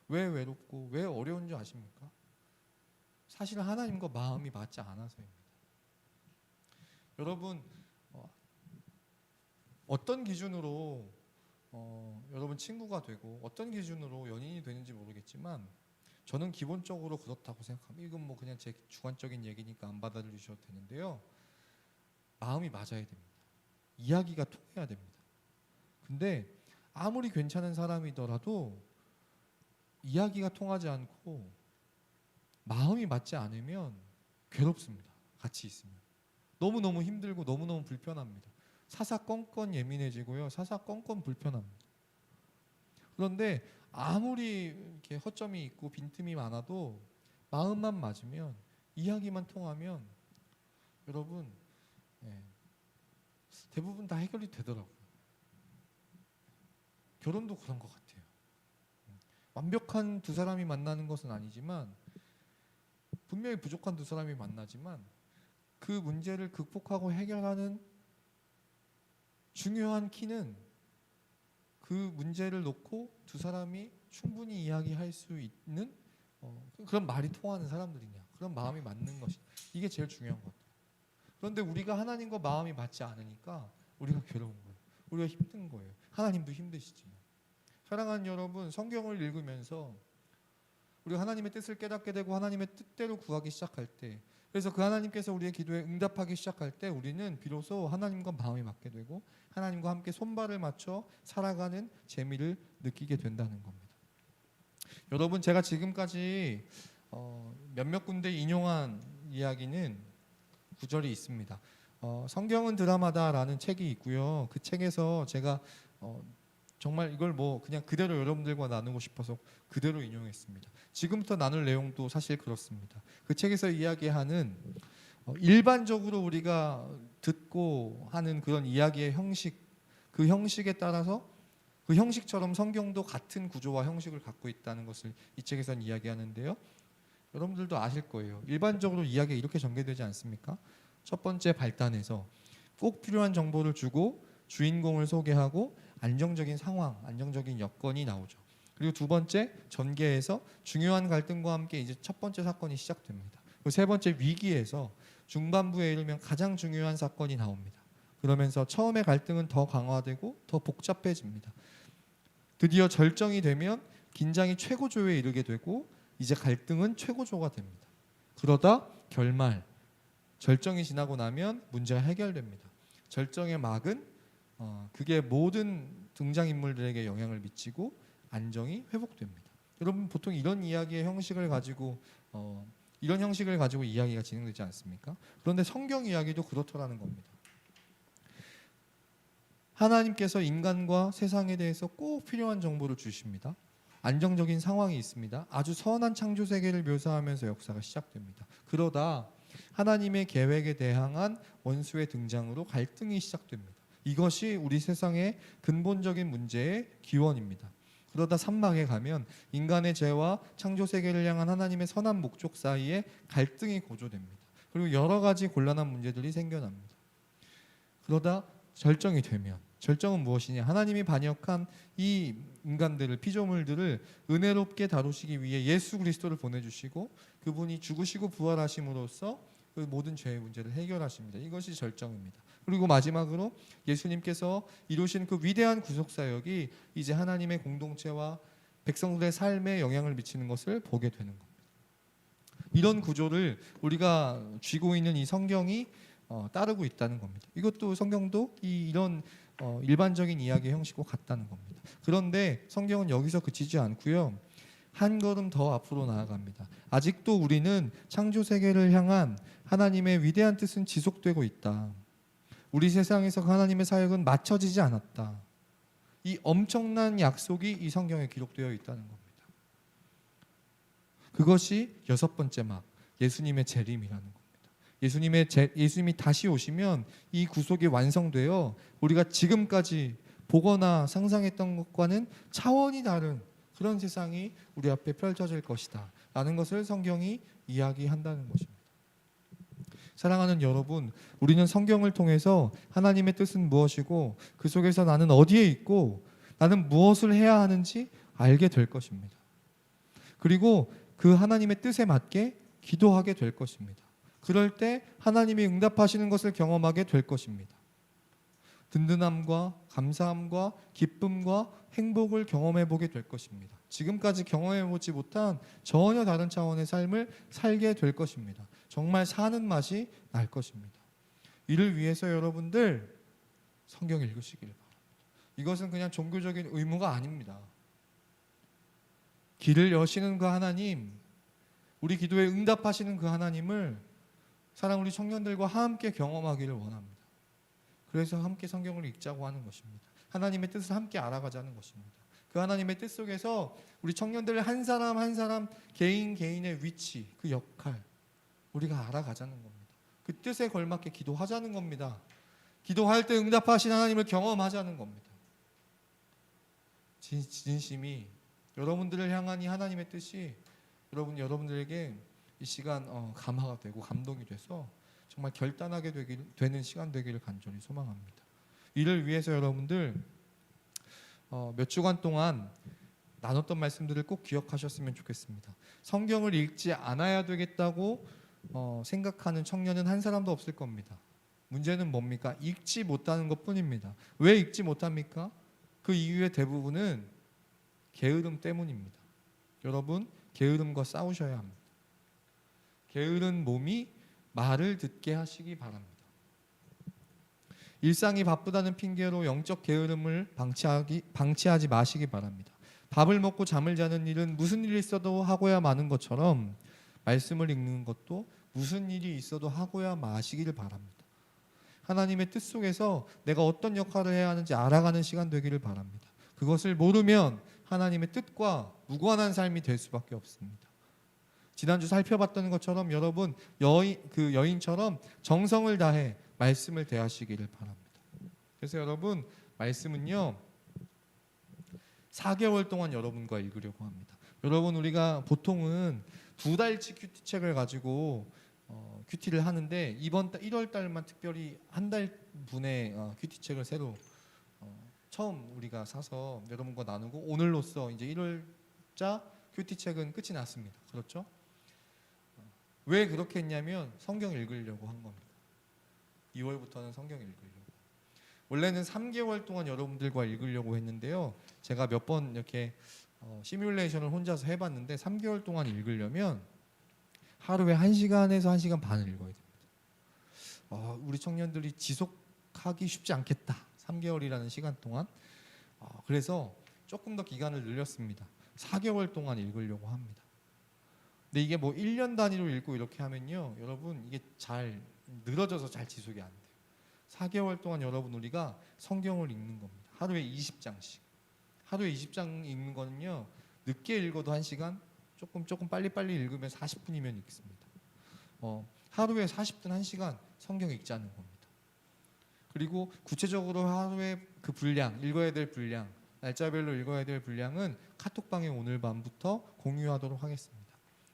왜 외롭고 왜 어려운 줄 아십니까? 사실 하나님과 마음이 맞지 않아서입니다. 여러분, 어떤 기준으로 여러분 친구가 되고 어떤 기준으로 연인이 되는지 모르겠지만 저는 기본적으로 그렇다고 생각합니다. 이건 뭐 그냥 제 주관적인 얘기니까 안 받아들이셔도 되는데요, 마음이 맞아야 됩니다. 이야기가 통해야 됩니다. 근데 아무리 괜찮은 사람이더라도 이야기가 통하지 않고 마음이 맞지 않으면 괴롭습니다. 같이 있으면 너무너무 힘들고 너무너무 불편합니다. 사사건건 예민해지고요, 사사건건 불편합니다. 그런데 아무리 이렇게 허점이 있고 빈틈이 많아도 마음만 맞으면, 이야기만 통하면 여러분, 예, 대부분 다 해결이 되더라고요. 결혼도 그런 것 같아요. 완벽한 두 사람이 만나는 것은 아니지만, 분명히 부족한 두 사람이 만나지만 그 문제를 극복하고 해결하는 중요한 키는 그 문제를 놓고 두 사람이 충분히 이야기할 수 있는 그런 말이 통하는 사람들이냐, 그런 마음이 맞는 것이, 이게 제일 중요한 것 같아요. 그런데 우리가 하나님과 마음이 맞지 않으니까 우리가 괴로운 거예요. 우리가 힘든 거예요. 하나님도 힘드시지만. 사랑하는 여러분, 성경을 읽으면서 우리가 하나님의 뜻을 깨닫게 되고 하나님의 뜻대로 구하기 시작할 때, 그래서 그 하나님께서 우리의 기도에 응답하기 시작할 때 우리는 비로소 하나님과 마음이 맞게 되고 하나님과 함께 손발을 맞춰 살아가는 재미를 느끼게 된다는 겁니다. 여러분, 제가 지금까지 몇몇 군데 인용한 이야기는 구절이 있습니다. 성경은 드라마다라는 책이 있고요. 그 책에서 제가 정말 이걸 뭐 그냥 그대로 여러분들과 나누고 싶어서 그대로 인용했습니다. 지금부터 나눌 내용도 사실 그렇습니다. 그 책에서 이야기하는 일반적으로 우리가 듣고 하는 그런 이야기의 형식, 그 형식에 따라서 그 형식처럼 성경도 같은 구조와 형식을 갖고 있다는 것을 이 책에서는 이야기하는데요. 여러분들도 아실 거예요. 일반적으로 이야기가 이렇게 전개되지 않습니까? 첫 번째 발단에서 꼭 필요한 정보를 주고 주인공을 소개하고 안정적인 상황, 안정적인 여건이 나오죠. 그리고 두 번째 전개에서 중요한 갈등과 함께 이제 첫 번째 사건이 시작됩니다. 그리고 세 번째 위기에서 중반부에 이르면 가장 중요한 사건이 나옵니다. 그러면서 처음에 갈등은 더 강화되고 더 복잡해집니다. 드디어 절정이 되면 긴장이 최고조에 이르게 되고 이제 갈등은 최고조가 됩니다. 그러다 결말, 절정이 지나고 나면 문제가 해결됩니다. 절정의 막은 그게 모든 등장인물들에게 영향을 미치고 안정이 회복됩니다. 여러분, 보통 이런 이야기의 형식을 가지고 이런 형식을 가지고 이야기가 진행되지 않습니까? 그런데 성경 이야기도 그렇더라는 겁니다. 하나님께서 인간과 세상에 대해서 꼭 필요한 정보를 주십니다. 안정적인 상황이 있습니다. 아주 선한 창조 세계를 묘사하면서 역사가 시작됩니다. 그러다 하나님의 계획에 대항한 원수의 등장으로 갈등이 시작됩니다. 이것이 우리 세상의 근본적인 문제의 기원입니다. 그러다 산막에 가면 인간의 죄와 창조 세계를 향한 하나님의 선한 목적 사이에 갈등이 고조됩니다. 그리고 여러 가지 곤란한 문제들이 생겨납니다. 그러다 절정이 되면, 절정은 무엇이냐? 하나님이 반역한 이 인간들을, 피조물들을 은혜롭게 다루시기 위해 예수 그리스도를 보내주시고 그분이 죽으시고 부활하심으로써 그 모든 죄의 문제를 해결하십니다. 이것이 절정입니다. 그리고 마지막으로 예수님께서 이루신 그 위대한 구속사역이 이제 하나님의 공동체와 백성들의 삶에 영향을 미치는 것을 보게 되는 겁니다. 이런 구조를 우리가 쥐고 있는 이 성경이 따르고 있다는 겁니다. 이것도 성경도 이런 일반적인 이야기의 형식과 같다는 겁니다. 그런데 성경은 여기서 그치지 않고요. 한 걸음 더 앞으로 나아갑니다. 아직도 우리는 창조 세계를 향한 하나님의 위대한 뜻은 지속되고 있다. 우리 세상에서 하나님의 사역은 맞춰지지 않았다. 이 엄청난 약속이 이 성경에 기록되어 있다는 겁니다. 그것이 여섯 번째 막, 예수님의 재림이라는 겁니다. 예수님이 다시 오시면 이 구속이 완성되어 우리가 지금까지 보거나 상상했던 것과는 차원이 다른 그런 세상이 우리 앞에 펼쳐질 것이다 라는 것을 성경이 이야기한다는 것입니다. 사랑하는 여러분, 우리는 성경을 통해서 하나님의 뜻은 무엇이고 그 속에서 나는 어디에 있고 나는 무엇을 해야 하는지 알게 될 것입니다. 그리고 그 하나님의 뜻에 맞게 기도하게 될 것입니다. 그럴 때 하나님이 응답하시는 것을 경험하게 될 것입니다. 든든함과 감사함과 기쁨과 행복을 경험해 보게 될 것입니다. 지금까지 경험해 보지 못한 전혀 다른 차원의 삶을 살게 될 것입니다. 정말 사는 맛이 날 것입니다. 이를 위해서 여러분들 성경 읽으시길 바랍니다. 이것은 그냥 종교적인 의무가 아닙니다. 길을 여시는 그 하나님, 우리 기도에 응답하시는 그 하나님을 사랑 우리 청년들과 함께 경험하기를 원합니다. 그래서 함께 성경을 읽자고 하는 것입니다. 하나님의 뜻을 함께 알아가자는 것입니다. 그 하나님의 뜻 속에서 우리 청년들 한 사람 한 사람 개인의 위치, 그 역할 우리가 알아가자는 겁니다. 그 뜻에 걸맞게 기도하자는 겁니다. 기도할 때 응답하신 하나님을 경험하자는 겁니다. 진심이 여러분들을 향한 이 하나님의 뜻이 여러분들에게 이 시간 감화가 되고 감동이 돼서 정말 결단하게 되는 시간 되기를 간절히 소망합니다. 이를 위해서 여러분들 몇 주간 동안 나눴던 말씀들을 꼭 기억하셨으면 좋겠습니다. 성경을 읽지 않아야 되겠다고 생각하는 청년은 한 사람도 없을 겁니다. 문제는 뭡니까? 읽지 못하는 것뿐입니다. 왜 읽지 못합니까? 그 이유의 대부분은 게으름 때문입니다. 여러분, 게으름과 싸우셔야 합니다. 게으른 몸이 말을 듣게 하시기 바랍니다. 일상이 바쁘다는 핑계로 영적 게으름을 방치하지 마시기 바랍니다. 밥을 먹고 잠을 자는 일은 무슨 일이 있어도 하고야 마는 것처럼 말씀을 읽는 것도 무슨 일이 있어도 하고야 마시기를 바랍니다. 하나님의 뜻 속에서 내가 어떤 역할을 해야 하는지 알아가는 시간 되기를 바랍니다. 그것을 모르면 하나님의 뜻과 무관한 삶이 될 수밖에 없습니다. 지난주 살펴봤던 것처럼 여러분 여인처럼 정성을 다해 말씀을 대하시기를 바랍니다. 그래서 여러분 말씀은요 4개월 동안 여러분과 읽으려고 합니다. 여러분 우리가 보통은 2달치 큐티책을 가지고 큐티를 하는데 이번 1월 달만 특별히 한 달 분의 큐티책을 새로 처음 우리가 사서 여러분과 나누고 오늘로써 이제 1월자 큐티책은 끝이 났습니다. 그렇죠? 왜 그렇게 했냐면 성경 읽으려고 한 겁니다. 2월부터는 성경 읽으려고. 원래는 3개월 동안 여러분들과 읽으려고 했는데요. 제가 몇 번 이렇게 시뮬레이션을 혼자서 해봤는데 3개월 동안 읽으려면 하루에 1시간에서 1시간 반을 읽어야 됩니다. 우리 청년들이 지속하기 쉽지 않겠다. 3개월이라는 시간 동안. 그래서 조금 더 기간을 늘렸습니다. 4개월 동안 읽으려고 합니다. 근데 이게 뭐 1년 단위로 읽고 이렇게 하면요. 여러분 이게 잘 늘어져서 잘 지속이 안 돼요. 4개월 동안 여러분 우리가 성경을 읽는 겁니다. 하루에 20장씩. 하루에 20장 읽는 거는요. 늦게 읽어도 1시간, 조금 빨리빨리 읽으면 40분이면 읽습니다. 하루에 40분 1시간 성경 읽자는 겁니다. 그리고 구체적으로 하루에 그 분량, 읽어야 될 분량, 날짜별로 읽어야 될 분량은 카톡방에 오늘 밤부터 공유하도록 하겠습니다.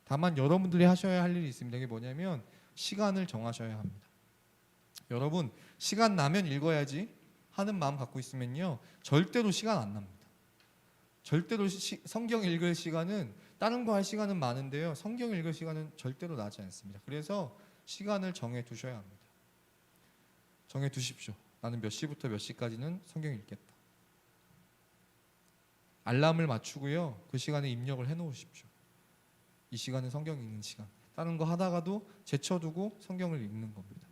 다만 여러분들이 하셔야 할 일이 있습니다. 이게 뭐냐면 시간을 정하셔야 합니다. 여러분 시간 나면 읽어야지 하는 마음 갖고 있으면요 절대로 시간 안 납니다. 절대로 성경 읽을 시간은 다른 거 할 시간은 많은데요 성경 읽을 시간은 절대로 나지 않습니다. 그래서 시간을 정해 두셔야 합니다. 정해 두십시오. 나는 몇 시부터 몇 시까지는 성경 읽겠다. 알람을 맞추고요 그 시간에 입력을 해 놓으십시오. 이 시간은 성경 읽는 시간. 다른 거 하다가도 제쳐두고 성경을 읽는 겁니다.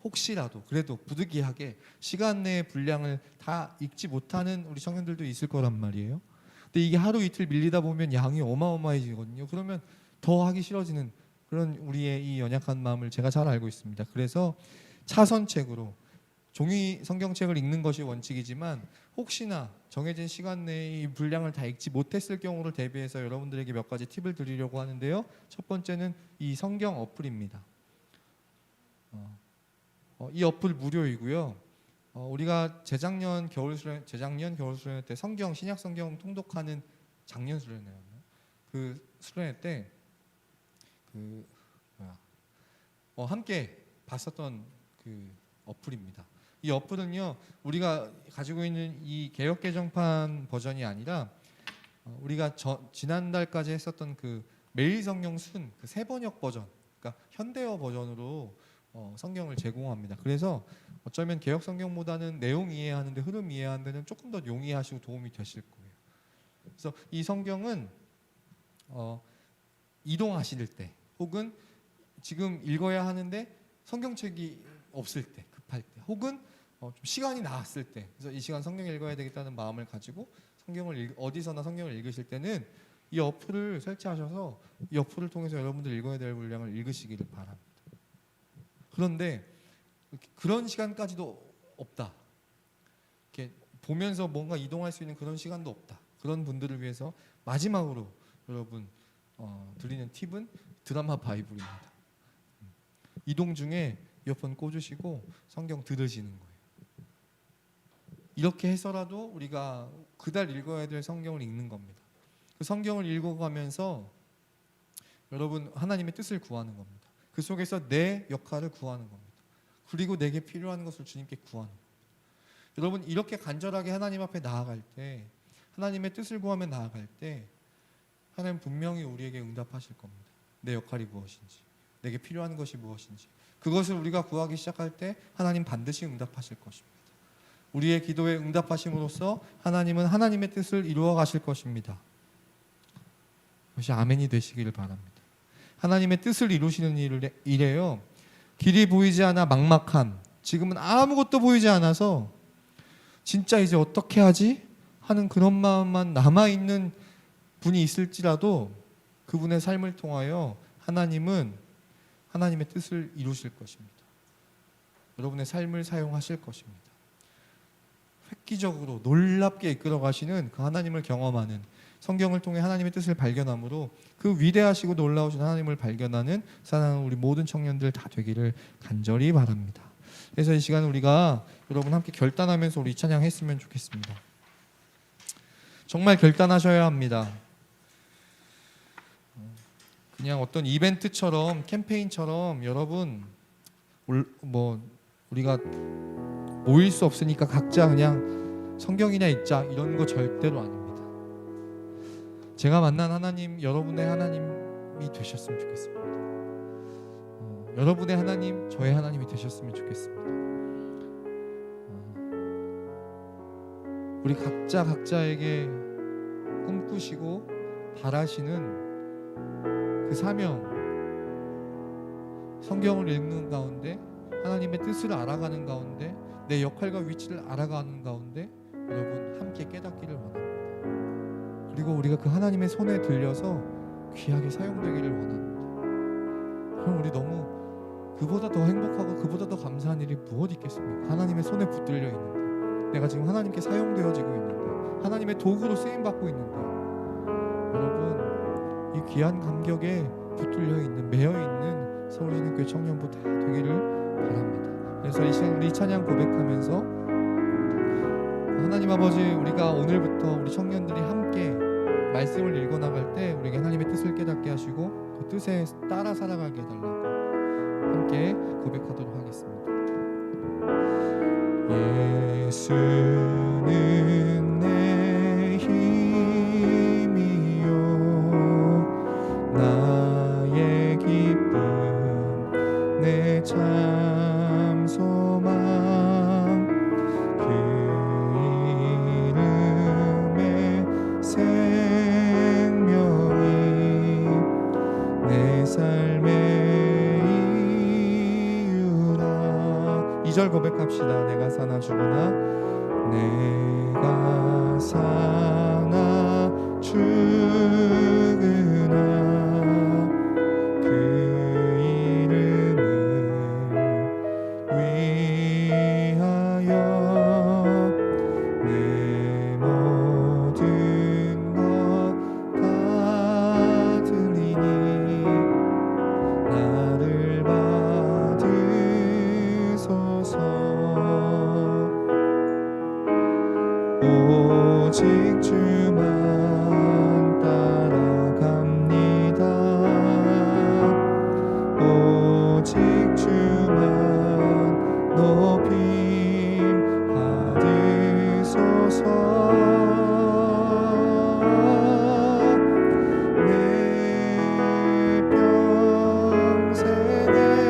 혹시라도 그래도 부득이하게 시간 내의 분량을 다 읽지 못하는 우리 청년들도 있을 거란 말이에요. 근데 이게 하루 이틀 밀리다 보면 양이 어마어마해지거든요. 그러면 더 하기 싫어지는 그런 우리의 이 연약한 마음을 제가 잘 알고 있습니다. 그래서 차선책으로 종이 성경책을 읽는 것이 원칙이지만 혹시나 정해진 시간 내에 이 분량을 다 읽지 못했을 경우를 대비해서 여러분들에게 몇 가지 팁을 드리려고 하는데요. 첫 번째는 이 성경 어플입니다. 이 어플 무료이고요. 우리가 재작년 겨울 수련 때 성경 신약 성경 통독하는 작년 수련회였나요? 그 수련회 때 함께 봤었던 그 어플입니다. 이 어플은요 우리가 가지고 있는 이 개역 개정판 버전이 아니라 우리가 지난달까지 했었던 그 매일 성경 순 그 세번역 버전, 그러니까 현대어 버전으로 성경을 제공합니다. 그래서 어쩌면 개역 성경보다는 내용 이해하는데 흐름 이해하는 데는 조금 더 용이하시고 도움이 되실 거예요. 그래서 이 성경은 이동하실 때 혹은 지금 읽어야 하는데 성경책이 없을 때 급할 때 혹은 좀 시간이 나왔을 때 그래서 이 시간 성경 읽어야 되겠다는 마음을 가지고 어디서나 성경을 읽으실 때는 이 어플을 설치하셔서 이 어플을 통해서 여러분들 읽어야 될 분량을 읽으시기를 바랍니다. 그런데 그런 시간까지도 없다. 이렇게 보면서 뭔가 이동할 수 있는 그런 시간도 없다. 그런 분들을 위해서 마지막으로 여러분 드리는 팁은 드라마 바이블입니다. 이동 중에 이어폰 꽂으시고 성경 들으시는 거예요. 이렇게 해서라도 우리가 그달 읽어야 될 성경을 읽는 겁니다. 그 성경을 읽어가면서 여러분 하나님의 뜻을 구하는 겁니다. 그 속에서 내 역할을 구하는 겁니다. 그리고 내게 필요한 것을 주님께 구하는 겁니다. 여러분 이렇게 간절하게 하나님 앞에 나아갈 때, 하나님의 뜻을 구하며 나아갈 때 하나님 분명히 우리에게 응답하실 겁니다. 내 역할이 무엇인지, 내게 필요한 것이 무엇인지, 그것을 우리가 구하기 시작할 때 하나님 반드시 응답하실 것입니다. 우리의 기도에 응답하심으로써 하나님은 하나님의 뜻을 이루어 가실 것입니다. 그것이 아멘이 되시기를 바랍니다. 하나님의 뜻을 이루시는 일에요, 길이 보이지 않아 막막한, 지금은 아무것도 보이지 않아서 진짜 이제 어떻게 하지? 하는 그런 마음만 남아있는 분이 있을지라도 그분의 삶을 통하여 하나님은 하나님의 뜻을 이루실 것입니다. 여러분의 삶을 사용하실 것입니다. 획기적으로 놀랍게 이끌어 가시는 그 하나님을 경험하는, 성경을 통해 하나님의 뜻을 발견함으로 그 위대하시고 놀라우신 하나님을 발견하는 사랑하는 우리 모든 청년들 다 되기를 간절히 바랍니다. 그래서 이 시간 우리가 여러분 함께 결단하면서 우리 찬양 했으면 좋겠습니다. 정말 결단하셔야 합니다. 그냥 어떤 이벤트처럼, 캠페인처럼 여러분 우리가 모일 수 없으니까 각자 그냥 성경이나 읽자 이런 거 절대로 아닙니다. 제가 만난 하나님, 여러분의 하나님이 되셨으면 좋겠습니다. 여러분의 하나님, 저의 하나님이 되셨으면 좋겠습니다. 우리 각자에게 꿈꾸시고 바라시는 그 사명, 성경을 읽는 가운데, 하나님의 뜻을 알아가는 가운데, 내 역할과 위치를 알아가는 가운데 여러분 함께 깨닫기를 원합니다. 그리고 우리가 그 하나님의 손에 들려서 귀하게 사용되기를 원합니다. 그럼 우리 너무 그보다 더 행복하고 그보다 더 감사한 일이 무엇 있겠습니까? 하나님의 손에 붙들려 있는데, 내가 지금 하나님께 사용되어지고 있는데, 하나님의 도구로 쓰임받고 있는데, 여러분 이 귀한 감격에 붙들려 있는, 매여 있는 서울신학교회 청년부 다 되기를 바랍니다. 그래서 이 시간 우리 찬양 고백하면서 하나님 아버지, 우리가 오늘부터 우리 청년들이 함께 말씀을 읽어 나갈 때 우리에게 하나님의 뜻을 깨닫게 하시고 그 뜻에 따라 살아가게 해달라고 함께 고백하도록 하겠습니다. 예수는 내 힘이요 나의 기쁨 내 참 소망 그 이름의 생명이 내 삶의 이유라. 2절 고백합시다. 내가 사나 죽으나 내가 사나 죽으나 오직 주만 따라갑니다. 오직 주만 높임 받으소서. 내 평생에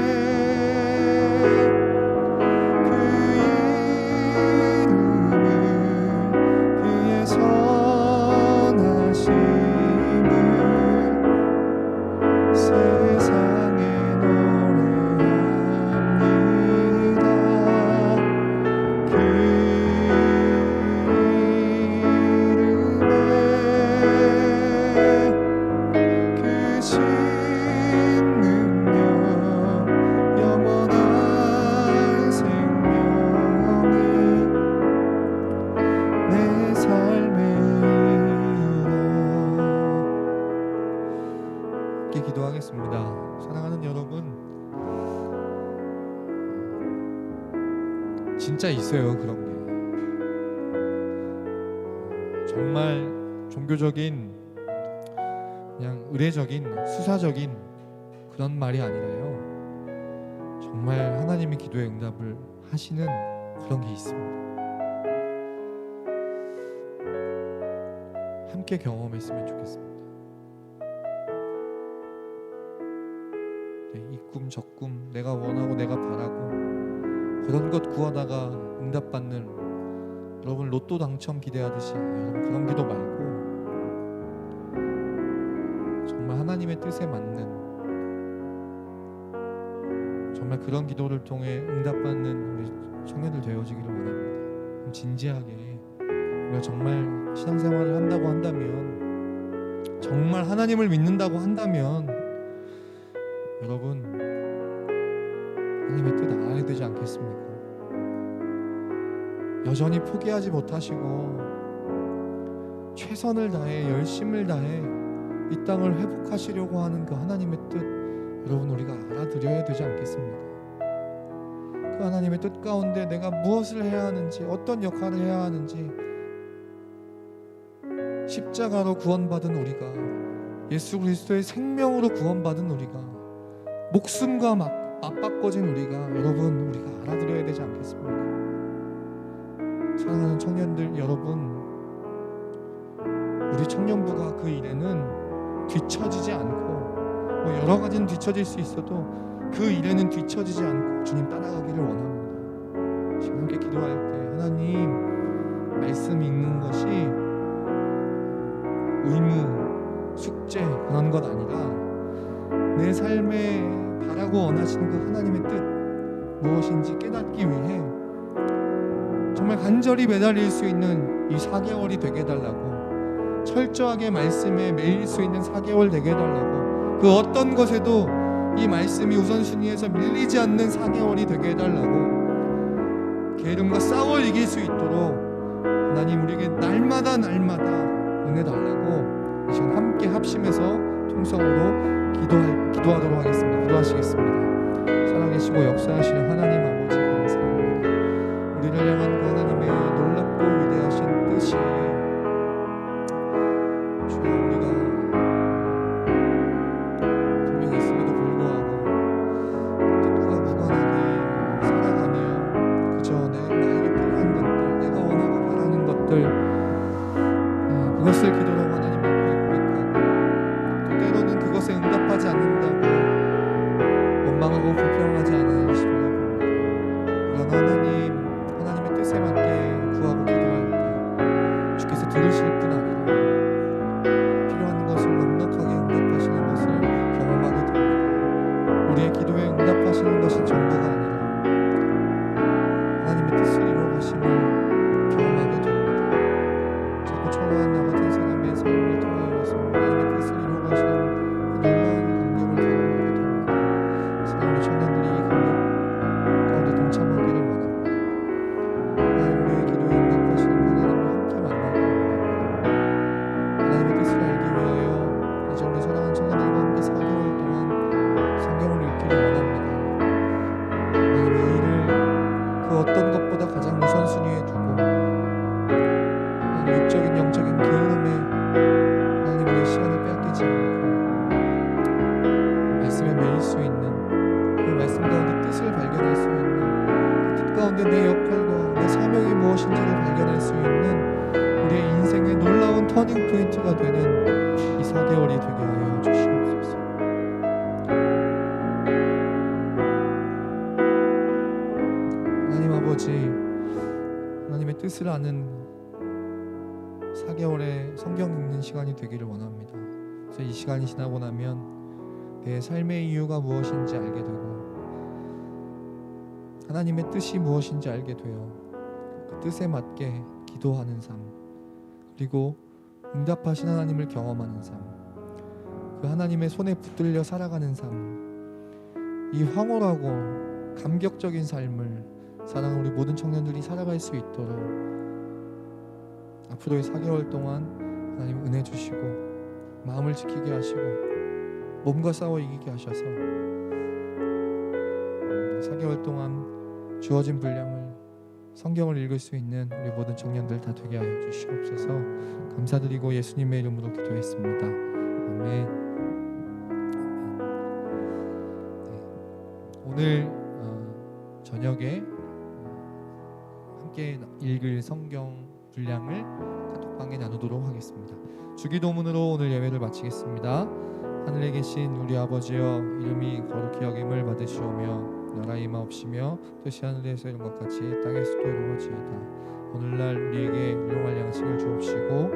진짜 있어요. 그런 게 정말 종교적인 그냥 의례적인 수사적인 그런 말이 아니라요. 정말 하나님의 기도에 응답을 하시는 그런 게 있습니다. 함께 경험했으면 좋겠습니다. 이 꿈 저 꿈 내가 원하고 내가 바라고 그런 것 구하다가 응답받는 여러분 로또 당첨 기대하듯이 여러분 그런 기도 말고 정말 하나님의 뜻에 맞는 정말 그런 기도를 통해 응답받는 우리 청년들 되어지기를 원합니다. 진지하게 우리가 정말 신앙생활을 한다고 한다면 정말 하나님을 믿는다고 한다면 여러분 하나님의 뜻 알아야 되지 않겠습니까? 여전히 포기하지 못하시고 최선을 다해 열심을 다해 이 땅을 회복하시려고 하는 그 하나님의 뜻 여러분 우리가 알아들여야 되지 않겠습니까? 그 하나님의 뜻 가운데 내가 무엇을 해야 하는지 어떤 역할을 해야 하는지 십자가로 구원받은 우리가 예수 그리스도의 생명으로 구원받은 우리가 목숨과 맞바꿔진 우리가 여러분 우리가 알아들여야 되지 않겠습니까? 사랑하는 청년들 여러분 우리 청년부가 그 일에는 뒤처지지 않고 뭐 여러 가지는 뒤처질 수 있어도 그 일에는 뒤처지지 않고 주님 따라가기를 원합니다. 지금 함께 기도할 때 하나님 말씀 읽는 것이 의무, 숙제 그런 것 아니라 내 삶에 바라고 원하시는 그 하나님의 뜻 무엇인지 깨닫기 위해 정말 간절히 매달릴 수 있는 이 4개월이 되게 해달라고 철저하게 말씀에 매일 수 있는 4개월 되게 해달라고 그 어떤 것에도 이 말씀이 우선순위에서 밀리지 않는 4개월이 되게 해달라고 게으름과 싸워 이길 수 있도록 하나님 우리에게 날마다 은혜 달라고 이 시간 함께 합심해서 통성으로 기도하도록 하겠습니다. 기도하시겠습니다. 살아계시고 역사하시는 하나님 아버지 감사합니다. 우리를 향한 그 하나님의 놀랍고 위대하신 뜻이 주여 우리가 분명히 있음에도 불구하고 뜻과 무관하게 살아가며 그저 나에게 필요한 것들 내가 원하고 바라는 것들 그것을 기도로 하나님 앞에 고백하고 또 때로는 그것에 응답하지 않는다고 원망하고 불평하지 않으시려 봅니다. 그러나 하나님의 뜻에 맞게 구하고 기도할 때 주께서 들으실 뿐 아니라 필요한 것을 넉넉하게 응답하시는 것을 경험하게 됩니다. 우리의 기도에 응답하시는 것이 전부가 아니라 하나님의 뜻을 이루어가심을 경험하게 됩니다. 자꾸 초라한 나 같은 사람의 삶을 통하여서 하나님의 뜻을 이루어가시는 놀라운 감격을 경험하게 됩니다. 사랑하는 청년들이 이 감격 가운데 동참하기를 원합니다. 하나님의 기도에 응답하시는 하나님을 함께 만나기를 원합니다. 하나님의 뜻을 알기 위하여 이제 우리 사랑하는 청년들과 함께 4개월 동안 성경을 읽기를 원합니다. 하나님의 일을 그 어떤 것보다 가장 우선순위에 두고 육적인 영적인 게으름에 하나님 우리의 시간을 빼앗기지 않고 말씀에 매일 수 있는 그 말씀 가운데 뜻을 발견할 수 있는 그 뜻 가운데 내 역할과 내 사명이 무엇인지를 발견할 수 있는 우리의 인생의 놀라운 터닝 포인트가 되는 이 4개월이 되게 하여 주시옵소서. 하나님 아버지 하나님의 뜻을 아는 4개월의 성경 읽는 시간이 되기를 원합니다. 그래서 이 시간이 지나고 나면 내 삶의 이유가 무엇인지 알게 되고 하나님의 뜻이 무엇인지 알게 되어 그 뜻에 맞게 기도하는 삶 그리고 응답하신 하나님을 경험하는 삶 그 하나님의 손에 붙들려 살아가는 삶 이 황홀하고 감격적인 삶을 사랑하는 우리 모든 청년들이 살아갈 수 있도록 앞으로의 4개월 동안 하나님 은혜 주시고 마음을 지키게 하시고 몸과 싸워 이기게 하셔서 4개월 동안 주어진 분량을 성경을 읽을 수 있는 우리 모든 청년들 다 되게 하여 주시옵소서. 감사드리고 예수님의 이름으로 기도했습니다. 아멘. 네. 오늘 저녁에 함께 읽을 성경 분량을 카톡방에 나누도록 하겠습니다. 주기도문으로 오늘 예배를 마치겠습니다. 하늘에 계신 우리 아버지여, 이름이 거룩히 여김을 받으시오며 나라 임하옵시며 뜻이 하늘에서 이룬 것 같이 땅에서도 이루어지이다. 오늘날 우리에게 일용할 양식을 주옵시고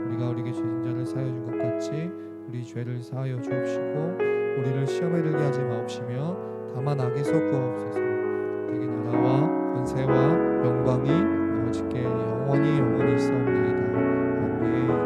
우리가 우리에게 죄진 자를 사하여 준 것 같이 우리 죄를 사하여 주옵시고 우리를 시험에 들게 하지 마옵시며 다만 악에서 구하옵소서. 되게 나라와 권세와 영광이 아버지께 영원히 있사옵나이다. 아멘.